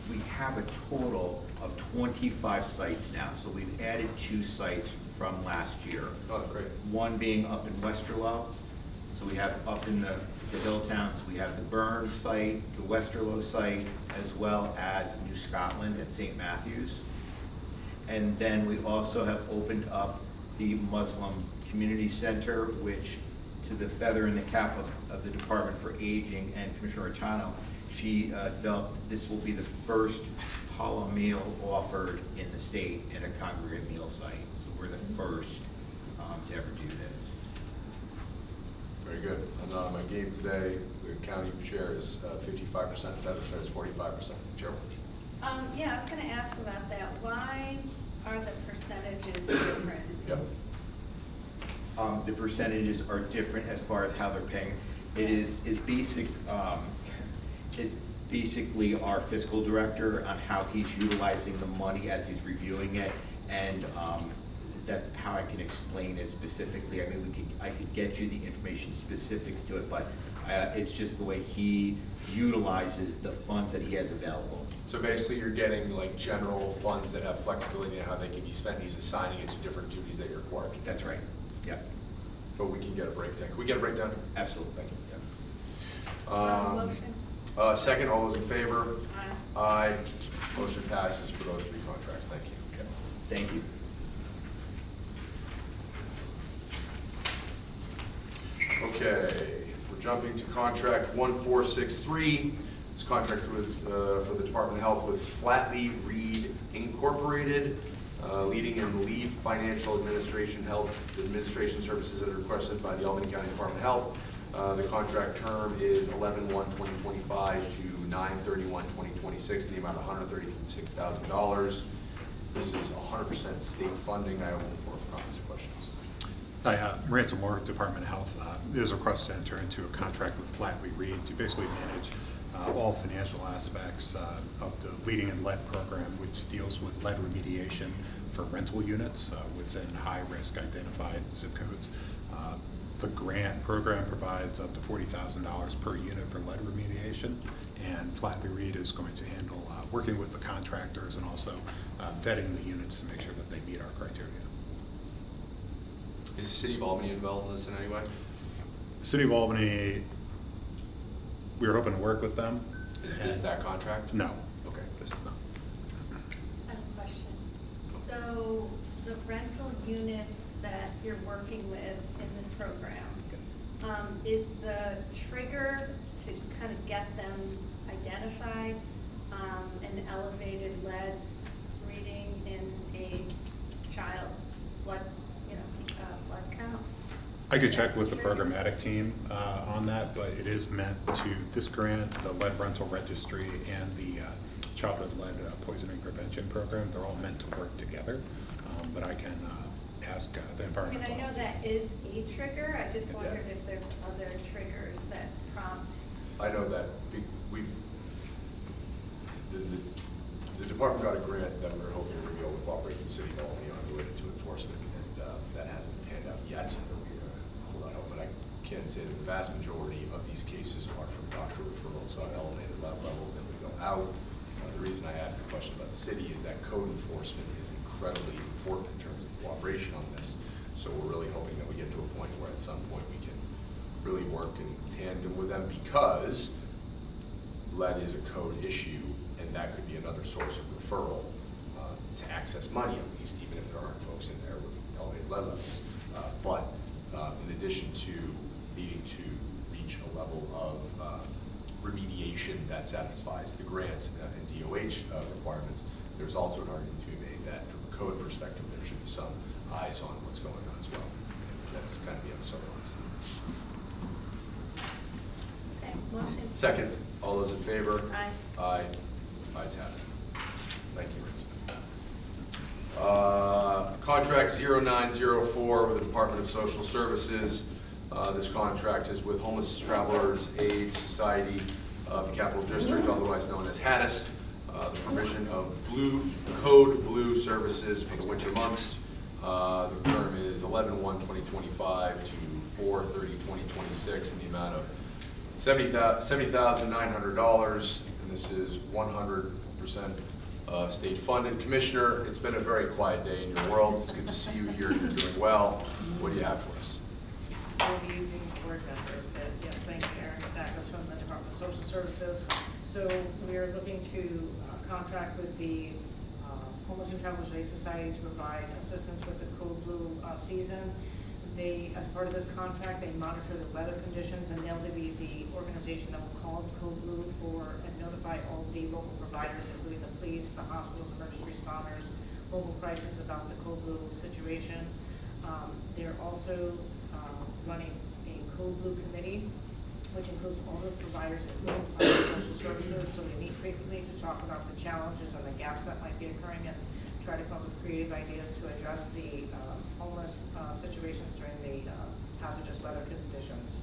we have a total of 25 sites now. So we've added 2 sites from last year. Oh, great. One being up in Westerlo. So we have up in the hill towns, we have the Burn site, the Westerlo site, as well as New Scotland at St. Matthews. And then we also have opened up the Muslim Community Center, which, to the feather in the cap of the Department for Aging and Commissioner Artano, this will be the first halal meal offered in the state at a congregate meal site. So we're the first to ever do this. Very good. I'm not on my game today. The county share is 55%, federal share is 45%. Chairman. Yeah, I was gonna ask about that. Why are the percentages different? Yep. The percentages are different as far as how they're paying. It is basically our fiscal director on how he's utilizing the money as he's reviewing it, and that's how I can explain it specifically. I mean, I could get you the information specifics to it, but it's just the way he utilizes the funds that he has available. So basically, you're getting like general funds that have flexibility in how they can be spent. He's assigning it to different duties that you're required. That's right. Yep. But we can get a breakdown. Can we get a breakdown? Absolutely. Thank you. Motion. Second, all those in favor? Aye. Aye. Motion passes for those 3 contracts. Thank you. Okay. Thank you. Okay, we're jumping to contract 1463. This contract with, for the Department of Health with Flatley Reed Incorporated, leading in lead financial administration health administration services that are requested by the Albany County Department of Health. The contract term is 11/1/2025 to 9/31/2026 in the amount of $136,000. This is 100% state funding. I open the floor for comments or questions. Hi, Ransom Moore, Department of Health. There's a request to enter into a contract with Flatley Reed to basically manage all financial aspects of the Leading in Lead program, which deals with lead remediation for rental units within high-risk identified zip codes. The grant program provides up to $40,000 per unit for lead remediation, and Flatley Reed is going to handle working with the contractors and also vetting the units to make sure that they meet our criteria. Is the City of Albany involved in this in any way? The City of Albany, we were hoping to work with them. Is this that contract? No. Okay, this is not. I have a question. So the rental units that you're working with in this program, is the trigger to kind of get them identified an elevated lead reading in a child's blood, blood count? I could check with the programmatic team on that, but it is meant to, this grant, the lead rental registry, and the childhood lead poisoning prevention program, they're all meant to work together. But I can ask the environmental. I know that is a trigger. I just wondered if there's other triggers that prompt. I know that we've, the department got a grant that we're hoping to be able to cooperate with the City of Albany on related to enforcement, and that hasn't panned out yet. We're hold on hope, but I can say that the vast majority of these cases are from doctor referrals on elevated lead levels that we go out. The reason I asked the question about the city is that code enforcement is incredibly important in terms of cooperation on this. So we're really hoping that we get to a point where at some point we can really work in tandem with them, because lead is a code issue, and that could be another source of referral to access money, at least, even if there aren't folks in there with elevated lead levels. But in addition to needing to reach a level of remediation that satisfies the grant and DOH requirements, there's also an argument to be made that from a code perspective, there should be some eyes on what's going on as well. And that's kind of the other side of it. Okay, motion. Second, all those in favor? Aye. Aye. Ayes have it. Thank you, Ritz. Contract 0904 with the Department of Social Services. This contract is with Homeless Travelers Aid Society of the Capital District, otherwise known as HADIS. The provision of Code Blue services for the winter months. The term is 11/1/2025 to 4/30/2026 in the amount of $70,900, and this is 100% state funded. Commissioner, it's been a very quiet day in your world. It's good to see you here. You're doing well. What do you have for us? Good evening, board members. Yes, thank you, Erin Stackles from the Department of Social Services. So we are looking to contract with the Homeless and Travelers Aid Society to provide assistance with the Code Blue season. They, as part of this contract, they monitor the weather conditions, and they'll be the organization that will call Code Blue and notify all the local providers, including the police, the hospitals, emergency responders, local crisis about the Code Blue situation. They're also running a Code Blue committee, which includes all the providers, including social services. So we meet frequently to talk about the challenges and the gaps that might be occurring, and try to come up with creative ideas to address the homeless situations during the hazardous weather conditions.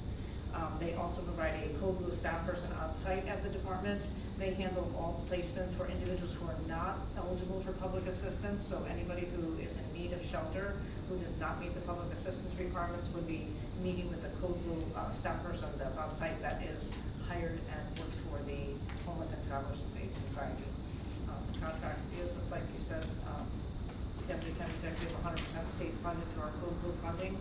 They also provide a Code Blue staff person on site at the department. They handle all placements for individuals who are not eligible for public assistance. So anybody who is in need of shelter, who does not meet the public assistance requirements, would be meeting with the Code Blue staff person that's on site that is hired and works for the Homeless and Travelers Aid Society. The contract is, like you said, Deputy County Executive, 100% state funded through our Code Blue funding,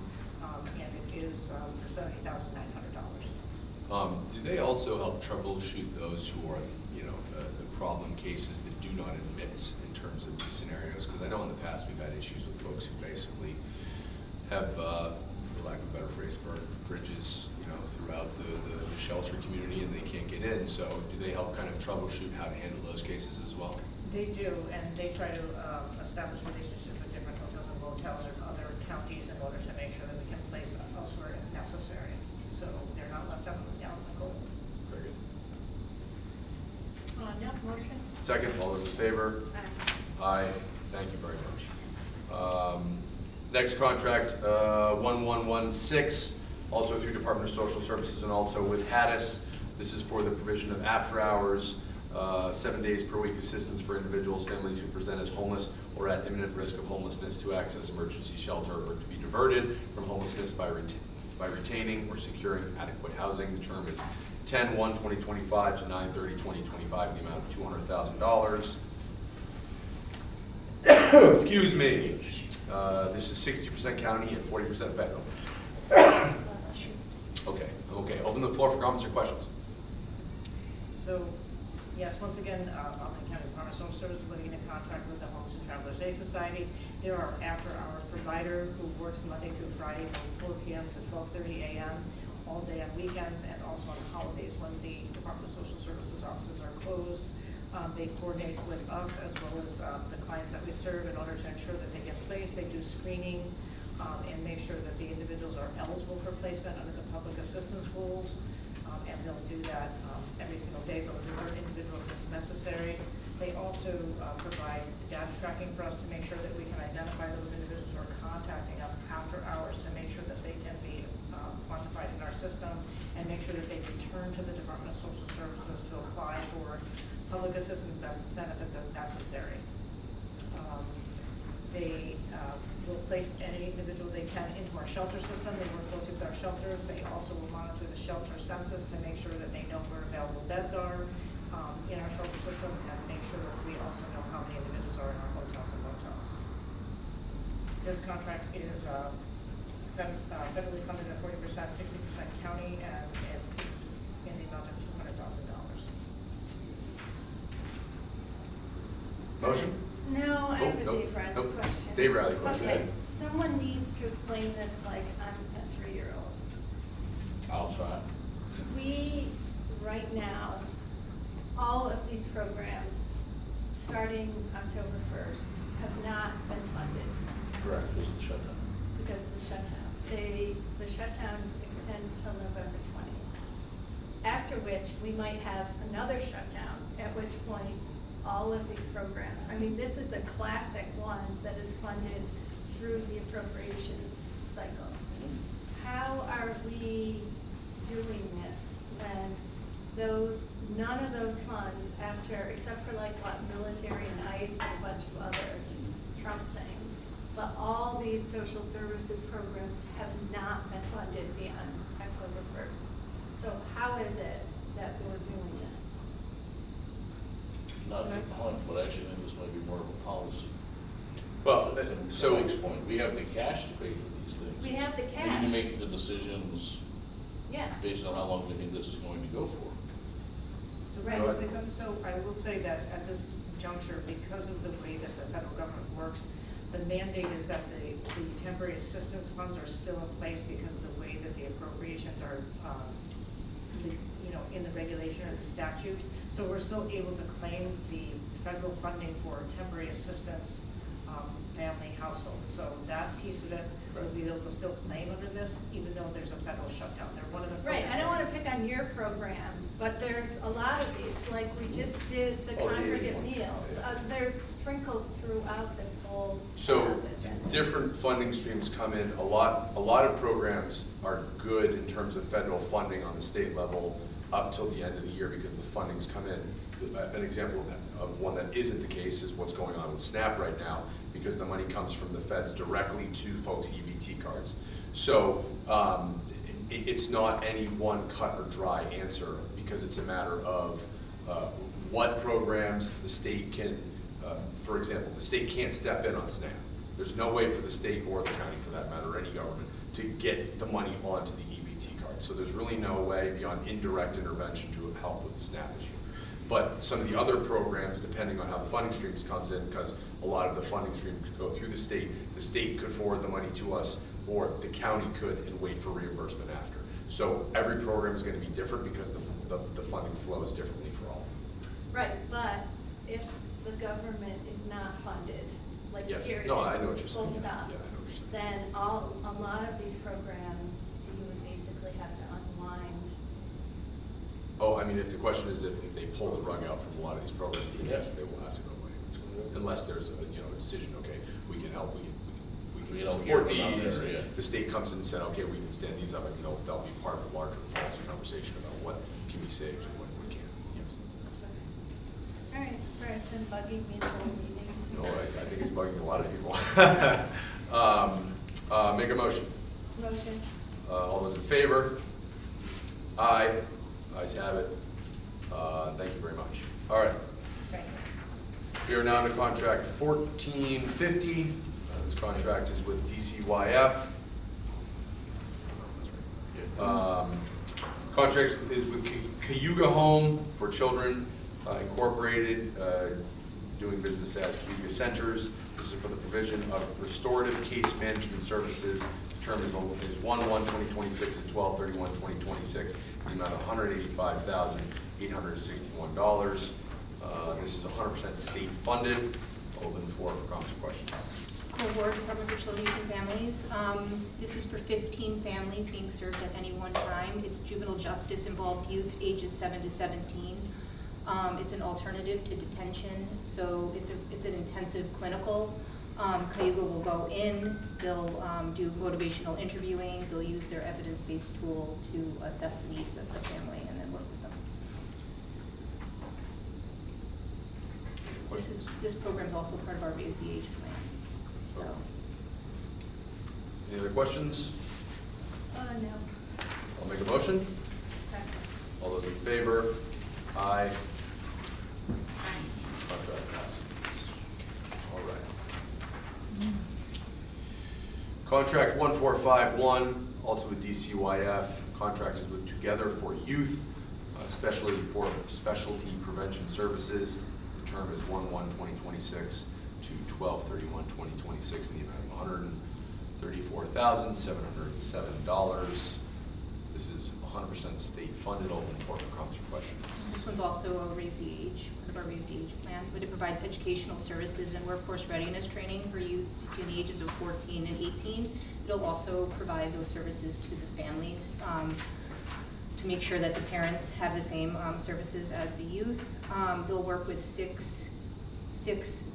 and it is for $70,900. Do they also help troubleshoot those who are, the problem cases that do not admit in terms of these scenarios? Because I know in the past we've had issues with folks who basically have, for lack of a better phrase, burned bridges, throughout the shelter community, and they can't get in. So do they help kind of troubleshoot how to handle those cases as well? They do, and they try to establish relationships with different hotels and motels or other counties in order to make sure that we can place elsewhere if necessary. So they're not left out in the cold. Very good. Yeah, motion. Second, all those in favor? Aye. Aye. Thank you very much. Next contract, 1116, also through Department of Social Services and also with HADIS. This is for the provision of after-hours, 7 days per week assistance for individuals, families who present as homeless or at imminent risk of homelessness to access emergency shelter or to be diverted from homelessness by retaining or securing adequate housing. The term is 10/1/2025 to 9/30/2025 in the amount of $200,000. Excuse me. This is 60% county and 40% federal. Okay, open the floor for comments or questions. So, yes, once again, Albany County Department of Social Services living in a contract with the Homeless and Travelers Aid Society. They're our after-hours provider who works Monday through Friday from 4 p.m. to 12:30 a.m. all day on weekends and also on holidays when the Department of Social Services offices are closed. They coordinate with us as well as the clients that we serve in order to ensure that they get placed. They do screening and make sure that the individuals are eligible for placement under the public assistance rules. And they'll do that every single day. They'll divert individuals as necessary. They also provide data tracking for us to make sure that we can identify those individuals who are contacting us after hours to make sure that they can be quantified in our system and make sure that they return to the Department of Social Services to apply for public assistance benefits as necessary. They will place any individual they can into our shelter system. They work closely with our shelters. They also will monitor the shelter census to make sure that they know where available beds are in our shelter system and make sure that we also know how many individuals are in our hotels and motels. This contract is federally funded at 40%, 60% county, and it's in the amount of $200,000. Motion? No, I have a Nope, Dave Riley nope. question. Dave Riley question. Okay, someone needs to explain this like I'm a 3-year-old. I'll try. We, right now, all of these programs, starting October 1st, have not been funded Correct, because of the shutdown. because of the shutdown. The shutdown extends till November 20th. After which, we might have another shutdown, at which point all of these programs, I mean, this is a classic one that is funded through the appropriations cycle. How are we doing this when none of those funds after, except for like what, military and ICE and a bunch of other Trump things, but all these social services programs have not been funded beyond October 1st. So how is it that we're doing this? Not to punt, but actually, I think this might be more of a policy. Well, To so. Mike's point, we have the cash to pay for these things. We have the We cash. need to make the decisions Yeah. based on how long we think this is going to go for. So, Right. can I say something? So I will say that at this juncture, because of the way that the federal government works, the mandate is that the temporary assistance funds are still in place because of the way that the appropriations are, in the regulation or the statute. So we're still able to claim the federal funding for temporary assistance, family households. So that piece of it, we'll be able to still claim under this, even though there's a federal shutdown. They're one of the. Right, I don't want to pick on your program, but there's a lot of these, like we just did the Oh, the congregate 81s. meals. They're sprinkled throughout this whole. So, agenda. different funding streams come in. A lot of programs are good in terms of federal funding on the state level up till the end of the year because the fundings come in. An example of one that isn't the case is what's going on with SNAP right now because the money comes from the feds directly to folks' EBT cards. So, it's not any one cut or dry answer because it's a matter of what programs the state can, for example, the state can't step in on SNAP. There's no way for the state or the county, for that matter, or any government, to get the money onto the EBT card. So there's really no way beyond indirect intervention to help with the SNAP issue. But some of the other programs, depending on how the funding streams comes in, because a lot of the funding stream could go through the state could forward the money to us, or the county could and wait for reimbursement after. So every program is going to be different because the funding flows differently for all. Right, but if the government is not funded, like Yes. period. No, I know what you're saying. Full stop. Yeah, I know what you're saying. Then a lot of these programs, you would basically have to unwind. Oh, I mean, if the question is if they pull the rug out from a lot of these programs, then yes, they will have to go away. Unless there's a decision, okay, we can help, we can We don't hear support them out these. there, yeah. The state comes in and said, okay, we can stand these up, and that'll be part of a larger policy conversation about what can be saved and what can't, yes. All right, sorry, it's been bugging me the whole meeting. No, I think it's bugging a lot of people. Make a motion. Motion. All those in favor? Aye. Ayes have it. Thank you very much. All right. We are now to contract 1450. This contract is with DCYF. Contract is with Cayuga Home for Children Incorporated, doing business as Cayuga Centers. This is for the provision of restorative case management services. The term is 1/1/2026 and 12/31/2026, the amount of $185,861. This is 100% state funded. Open the floor for comments or questions. Cohort Department for Children and Families. This is for 15 families being served at any one time. It's juvenile justice involved youth ages 7 to 17. It's an alternative to detention, so it's an intensive clinical. Cayuga will go in, they'll do motivational interviewing, they'll use their evidence-based tool to assess the needs of the family and then work with them. This program's also part of our Raise the Age plan, so. Any other questions? No. I'll make a motion. Second. All those in favor? Aye. Contract passes. All right. Contract 1451, also with DCYF. Contract is with Together for Youth, especially for specialty prevention services. The term is 1/1/2026 to 12/31/2026 in the amount of $134,707. This is 100% state funded. Open for comments or questions. This one's also a Raise the Age, part of our Raise the Age plan, but it provides educational services and workforce readiness training for youth between the ages of 14 and 18. It'll also provide those services to the families to make sure that the parents have the same services as the youth. They'll work with six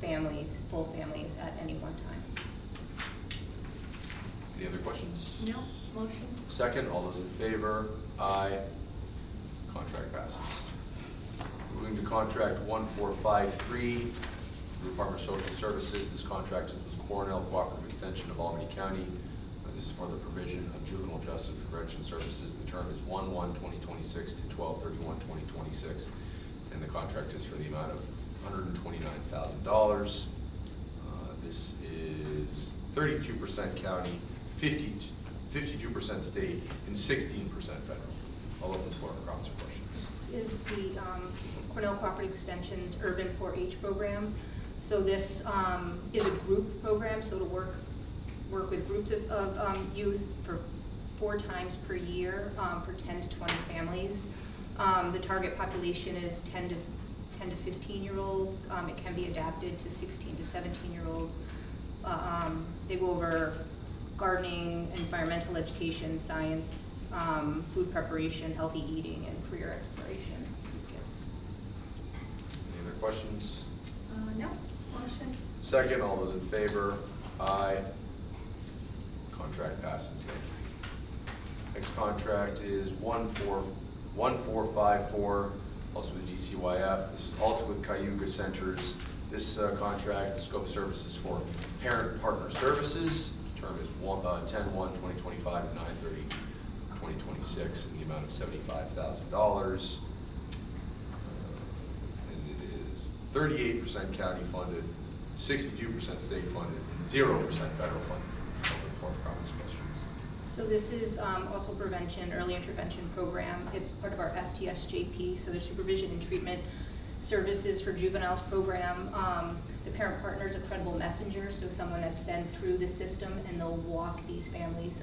families, full families, at any one time. Any other questions? No. Motion. Second, all those in favor? Aye. Contract passes. Moving to contract 1453, Department of Social Services. This contract is with Cornell Cooperative Extension of Albany County. This is for the provision of juvenile justice prevention services. The term is 1/1/2026 to 12/31/2026, and the contract is for the amount of $129,000. This is 32% county, 52% state, and 16% federal. I'll open the floor for comments or questions. This is the Cornell Cooperative Extension's Urban 4-H program. So this is a group program, so it'll work with groups of youth for 4 times per year for 10 to 20 families. The target population is 10 to 15-year-olds. It can be adapted to 16 to 17-year-olds. They go over gardening, environmental education, science, food preparation, healthy eating, and career exploration for these kids. Any other questions? No. Motion. Second, all those in favor? Aye. Contract passes. Thank you. Next contract is 1454, also with DCYF. This is also with Cayuga Centers. This contract, scope of services for parent partner services. Term is 10/1/2025 to 9/30/2026 in the amount of $75,000. And it is 38% county funded, 62% state funded, and 0% federal funded. Open floor for comments and questions. So this is also prevention, early intervention program. It's part of our STSJP, so there's supervision and treatment services for juveniles program. The parent partner is a credible messenger, so someone that's been through the system, and they'll walk these families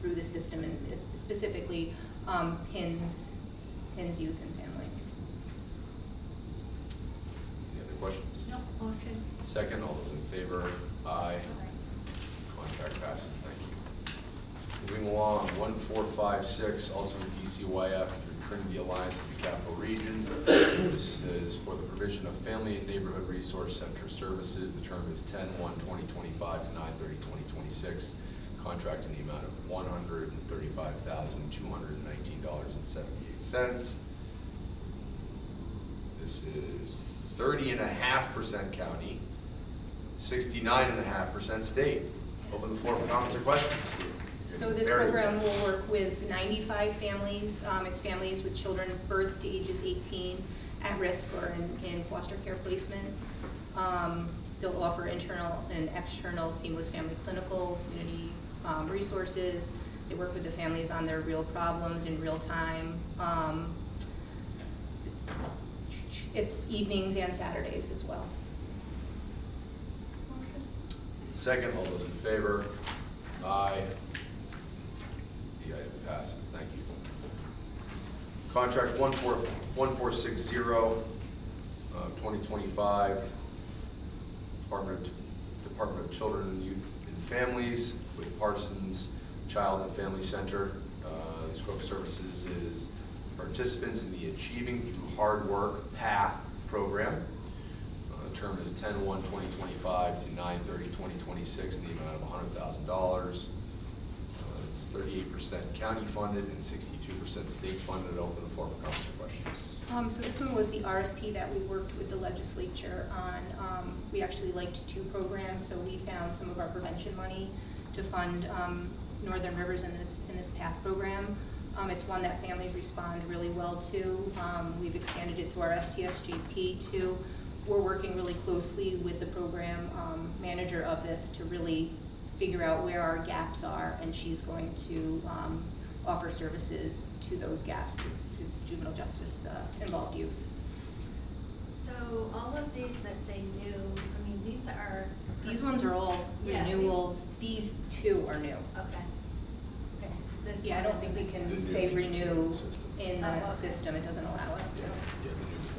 through the system, and specifically PINS youth and families. Any other questions? No. Motion. Second, all those in favor? Aye. Contract passes. Thank you. Moving along, 1456, also with DCYF through Trinity Alliance of the Capital Region. This is for the provision of Family and Neighborhood Resource Center services. The term is 10/1/2025 to 9/30/2026. Contract in the amount of $135,219.78. This is 30.5% county, 69.5% state. Open the floor for comments or questions. So this program will work with 95 families. It's families with children birth to ages 18 at risk or in foster care placement. They'll offer internal and external seamless family clinical community resources. They work with the families on their real problems in real time. It's evenings and Saturdays as well. Second, all those in favor? Aye. The item passes. Thank you. Contract 1460, 2025, Department of Children, Youth, and Families with Parsons Child and Family Center. The scope of services is participants in the Achieving Through Hard Work PATH program. The term is 10/1/2025 to 9/30/2026 in the amount of $100,000. It's 38% county funded and 62% state funded. Open the floor for comments or questions. So this one was the RFP that we worked with the legislature on. We actually liked two programs, so we found some of our prevention money to fund Northern Rivers in this PATH program. It's one that families respond really well to. We've expanded it through our STSGP too. We're working really closely with the program manager of this to really figure out where our gaps are, and she's going to offer services to those gaps to juvenile justice involved youth. So all of these that say new, I mean, These ones are all Yeah. renewals. These two are new. Okay. Okay. This Yeah, I one don't think we is- can The say new renew system. in Oh, the okay. system. It doesn't allow us to. Yeah, the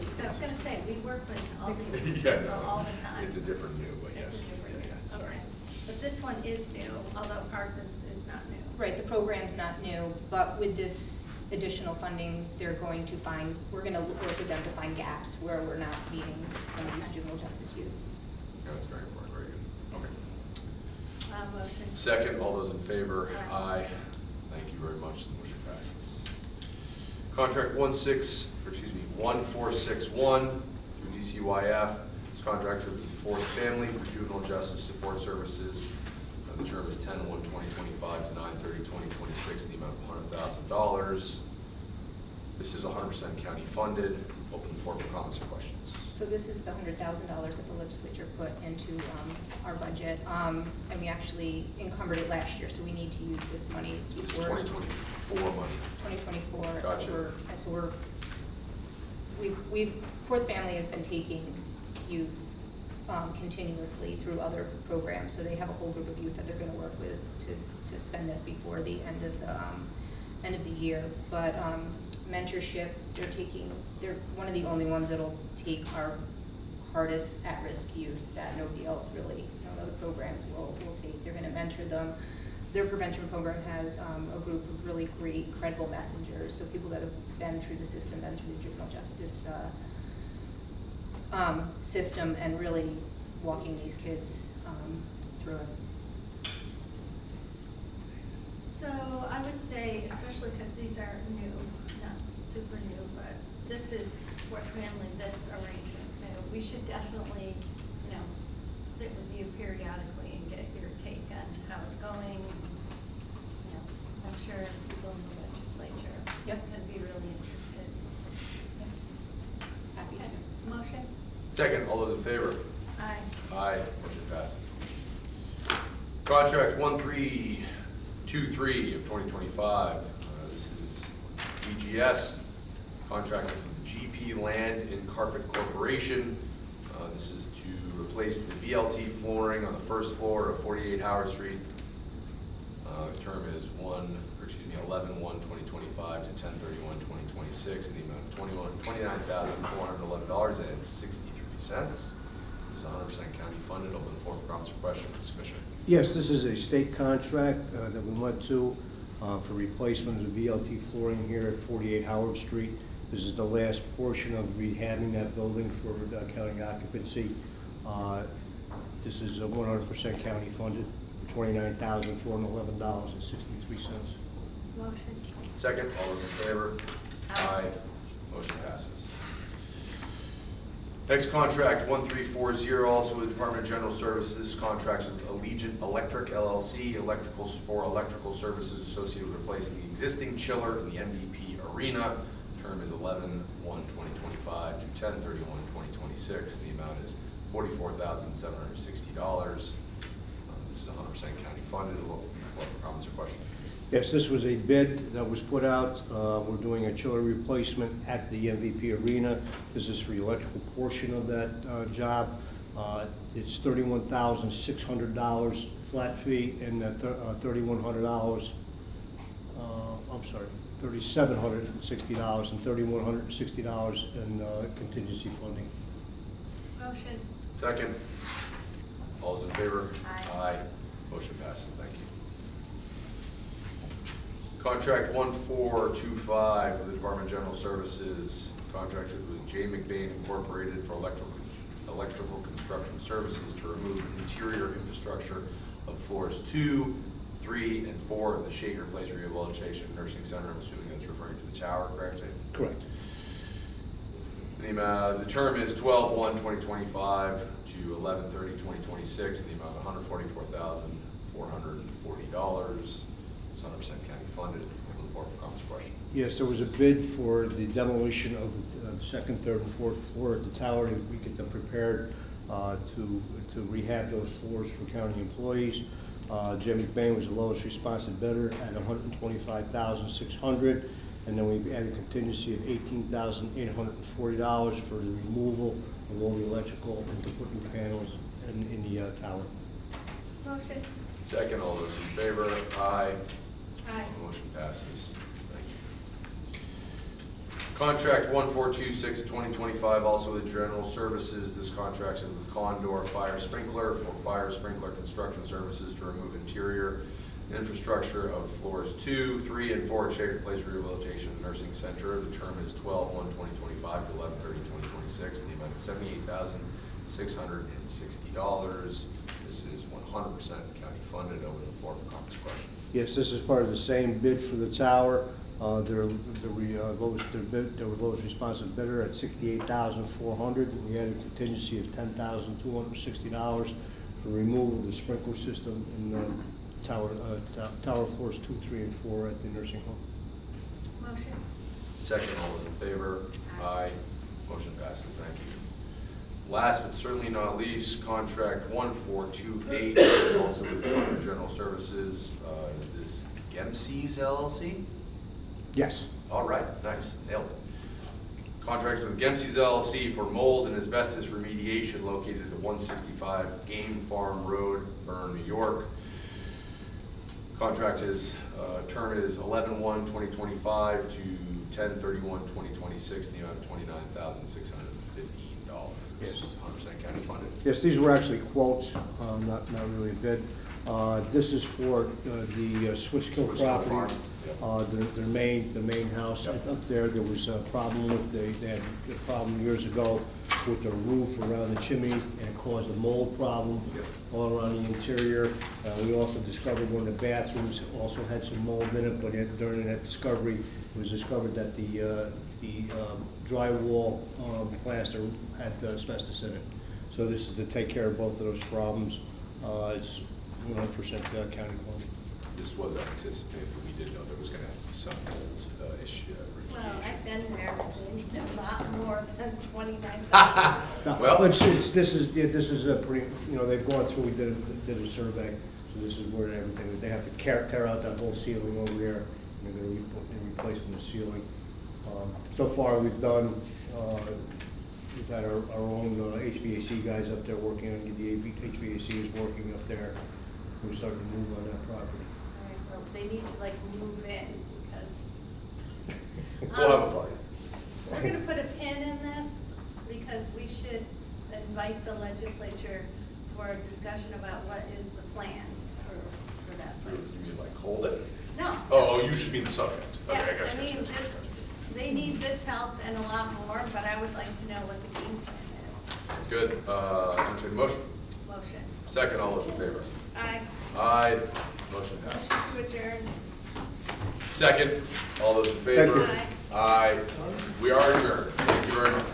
new. So I was gonna say, we work with all these Yeah, people no, all the time. It's a different new, but It's yes. a different Yeah, new, yeah, sorry. okay. But this one is new, although Parsons is not new. Right, the program's not new, but with this additional funding, we're gonna work with them to find gaps where we're not meeting some of these juvenile justice youth. Yeah, that's very important, very good. Okay. Motion. Second, all those in favor? Aye. Thank you very much, the motion passes. Contract 1461 through DCYF. This contract is for the family for juvenile justice support services. The term is 10/1/2025 to 9/30/2026 in the amount of $100,000. This is 100% county funded. Open the floor for comments or questions. So this is the $100,000 that the legislature put into our budget, and we actually encumbered it last year, so we need to use this money So this is before. 2024 money. 2024. Gotcha. Fourth Family has been taking youth continuously through other programs, so they have a whole group of youth that they're gonna work with to spend this before the end of the year. But mentorship, they're one of the only ones that'll take our hardest at-risk youth that nobody else really, no other programs will take. They're gonna mentor them. Their prevention program has a group of really great, credible messengers, so people that have been through the system, been through the juvenile justice system, and really walking these kids through it. So I would say, especially because these are new, not super new, but this is Fourth Family, this arrangement's new. We should definitely, sit with you periodically and get your take on how it's going. I'm sure people in the legislature would be really interested. Happy to. Motion? Second, all those in favor? Aye. Aye, motion passes. Contract 1323 of 2025. This is VGS. Contract is with GP Land and Carpet Corporation. This is to replace the VLT flooring on the first floor of 48 Howard Street. The term is 11/1/2025 to 10/31/2026 in the amount of $29,411.63. This is 100% county funded. Open the floor for comments or questions. Commissioner. Yes, this is a state contract that we went to for replacement of the VLT flooring here at 48 Howard Street. This is the last portion of rehabbing that building for county occupancy. This is 100% county funded, $29,411.63. Motion. Second, all those in favor? Aye. Motion passes. Next contract, 1340, also with the Department of General Services. This contract is with Allegiant Electric LLC, for electrical services associated with replacing the existing chiller in the MVP arena. Term is 11/1/2025 to 10/31/2026. The amount is $44,760. This is 100% county funded. What comments or questions? Yes, this was a bid that was put out. We're doing a chiller replacement at the MVP arena. This is for the electrical portion of that job. It's $31,600 flat fee and $3,100. I'm sorry, $3,760 and $3,160 in contingency funding. Motion. Second. All those in favor? Aye. Motion passes. Thank you. Contract 1425 with the Department of General Services. Contracted with J. McBain Incorporated for electrical construction services to remove interior infrastructure of floors 2, 3, and 4 of the Shaker Place Rehabilitation Nursing Center. I'm assuming that's referring to the tower, correct? Correct. The term is 12/1/2025 to 11/30/2026, in the amount of $144,440. It's 100% county funded. Looking forward for comments or questions. Yes, there was a bid for the demolition of the second, third, and fourth floor at the tower. We get them prepared to rehab those floors for county employees. Jim McBain was the lowest responsive bidder at $125,600, and then we added contingency of $18,840 for the removal of all the electrical and to put new panels in the tower. Motion. Second, all those in favor? Aye. Aye. Motion passes. Thank you. Contract 1426/2025, also with General Services. This contract is with Condor Fire Sprinkler for fire sprinkler construction services to remove interior infrastructure of floors 2, 3, and 4 at Shaker Place Rehabilitation Nursing Center. The term is 12/1/2025 to 11/30/2026, and the amount of $78,660. This is 100% county funded. Over the floor for comments or questions. Yes, this is part of the same bid for the tower. Their lowest responsive bidder at $68,400. We added a contingency of $10,260 for removal of the sprinkler system in tower floors 2, 3, and 4 at the nursing home. Motion. Second, all those in favor? Aye. Motion passes. Thank you. Last but certainly not least, contract 1428, also with the Department of General Services. Is this Gemses LLC? Yes. All right, nice, nailed it. Contracts with Gemses LLC for mold and asbestos remediation located at 165 Game Farm Road, Bern, New York. Contract is, term is 11/1/2025 to 10/31/2026, in the amount of $29,615. Yes. This is 100% county funded. Yes, these were actually quotes, not really a bid. This is for the Switchkill Switchkill property. Farm, The main house up there. There was a problem with, they had a problem years ago with the roof around the chimney, and it caused a mold problem all around the interior. We also discovered one of the bathrooms also had some mold in it, but during that discovery, it was discovered that the drywall plaster had asbestos in it. So this is to take care of both of those problems. It's 100% county funded. This was anticipated, but we did know there was going to have to be some mold issue. Well, I've been there, and they need a lot more than $29,000. Well, this is a pretty, they've gone through, we did a survey, so this is where everything, they have to tear out that whole ceiling over there, and they're going to replace the ceiling. So far, we've done, we've had our own HVAC guys up there working on, the HVAC is working up there. We're starting to move on that property. All right, well, they need to move in because. We'll have a party. We're gonna put a pin in this because we should invite the legislature for a discussion about what is the plan for that place. You mean like hold it? No. Oh, you just mean the subject. Okay, Yeah, I got I you. mean, this, they need this help and a lot more, but I would like to know what the game plan is. Sounds good. Entertained motion. Motion. Second, all those in favor? Aye. Aye. Motion passes. Motion to adjourn. Second, all those in favor? Thank you. Aye. We are adjourned. Thank you very much.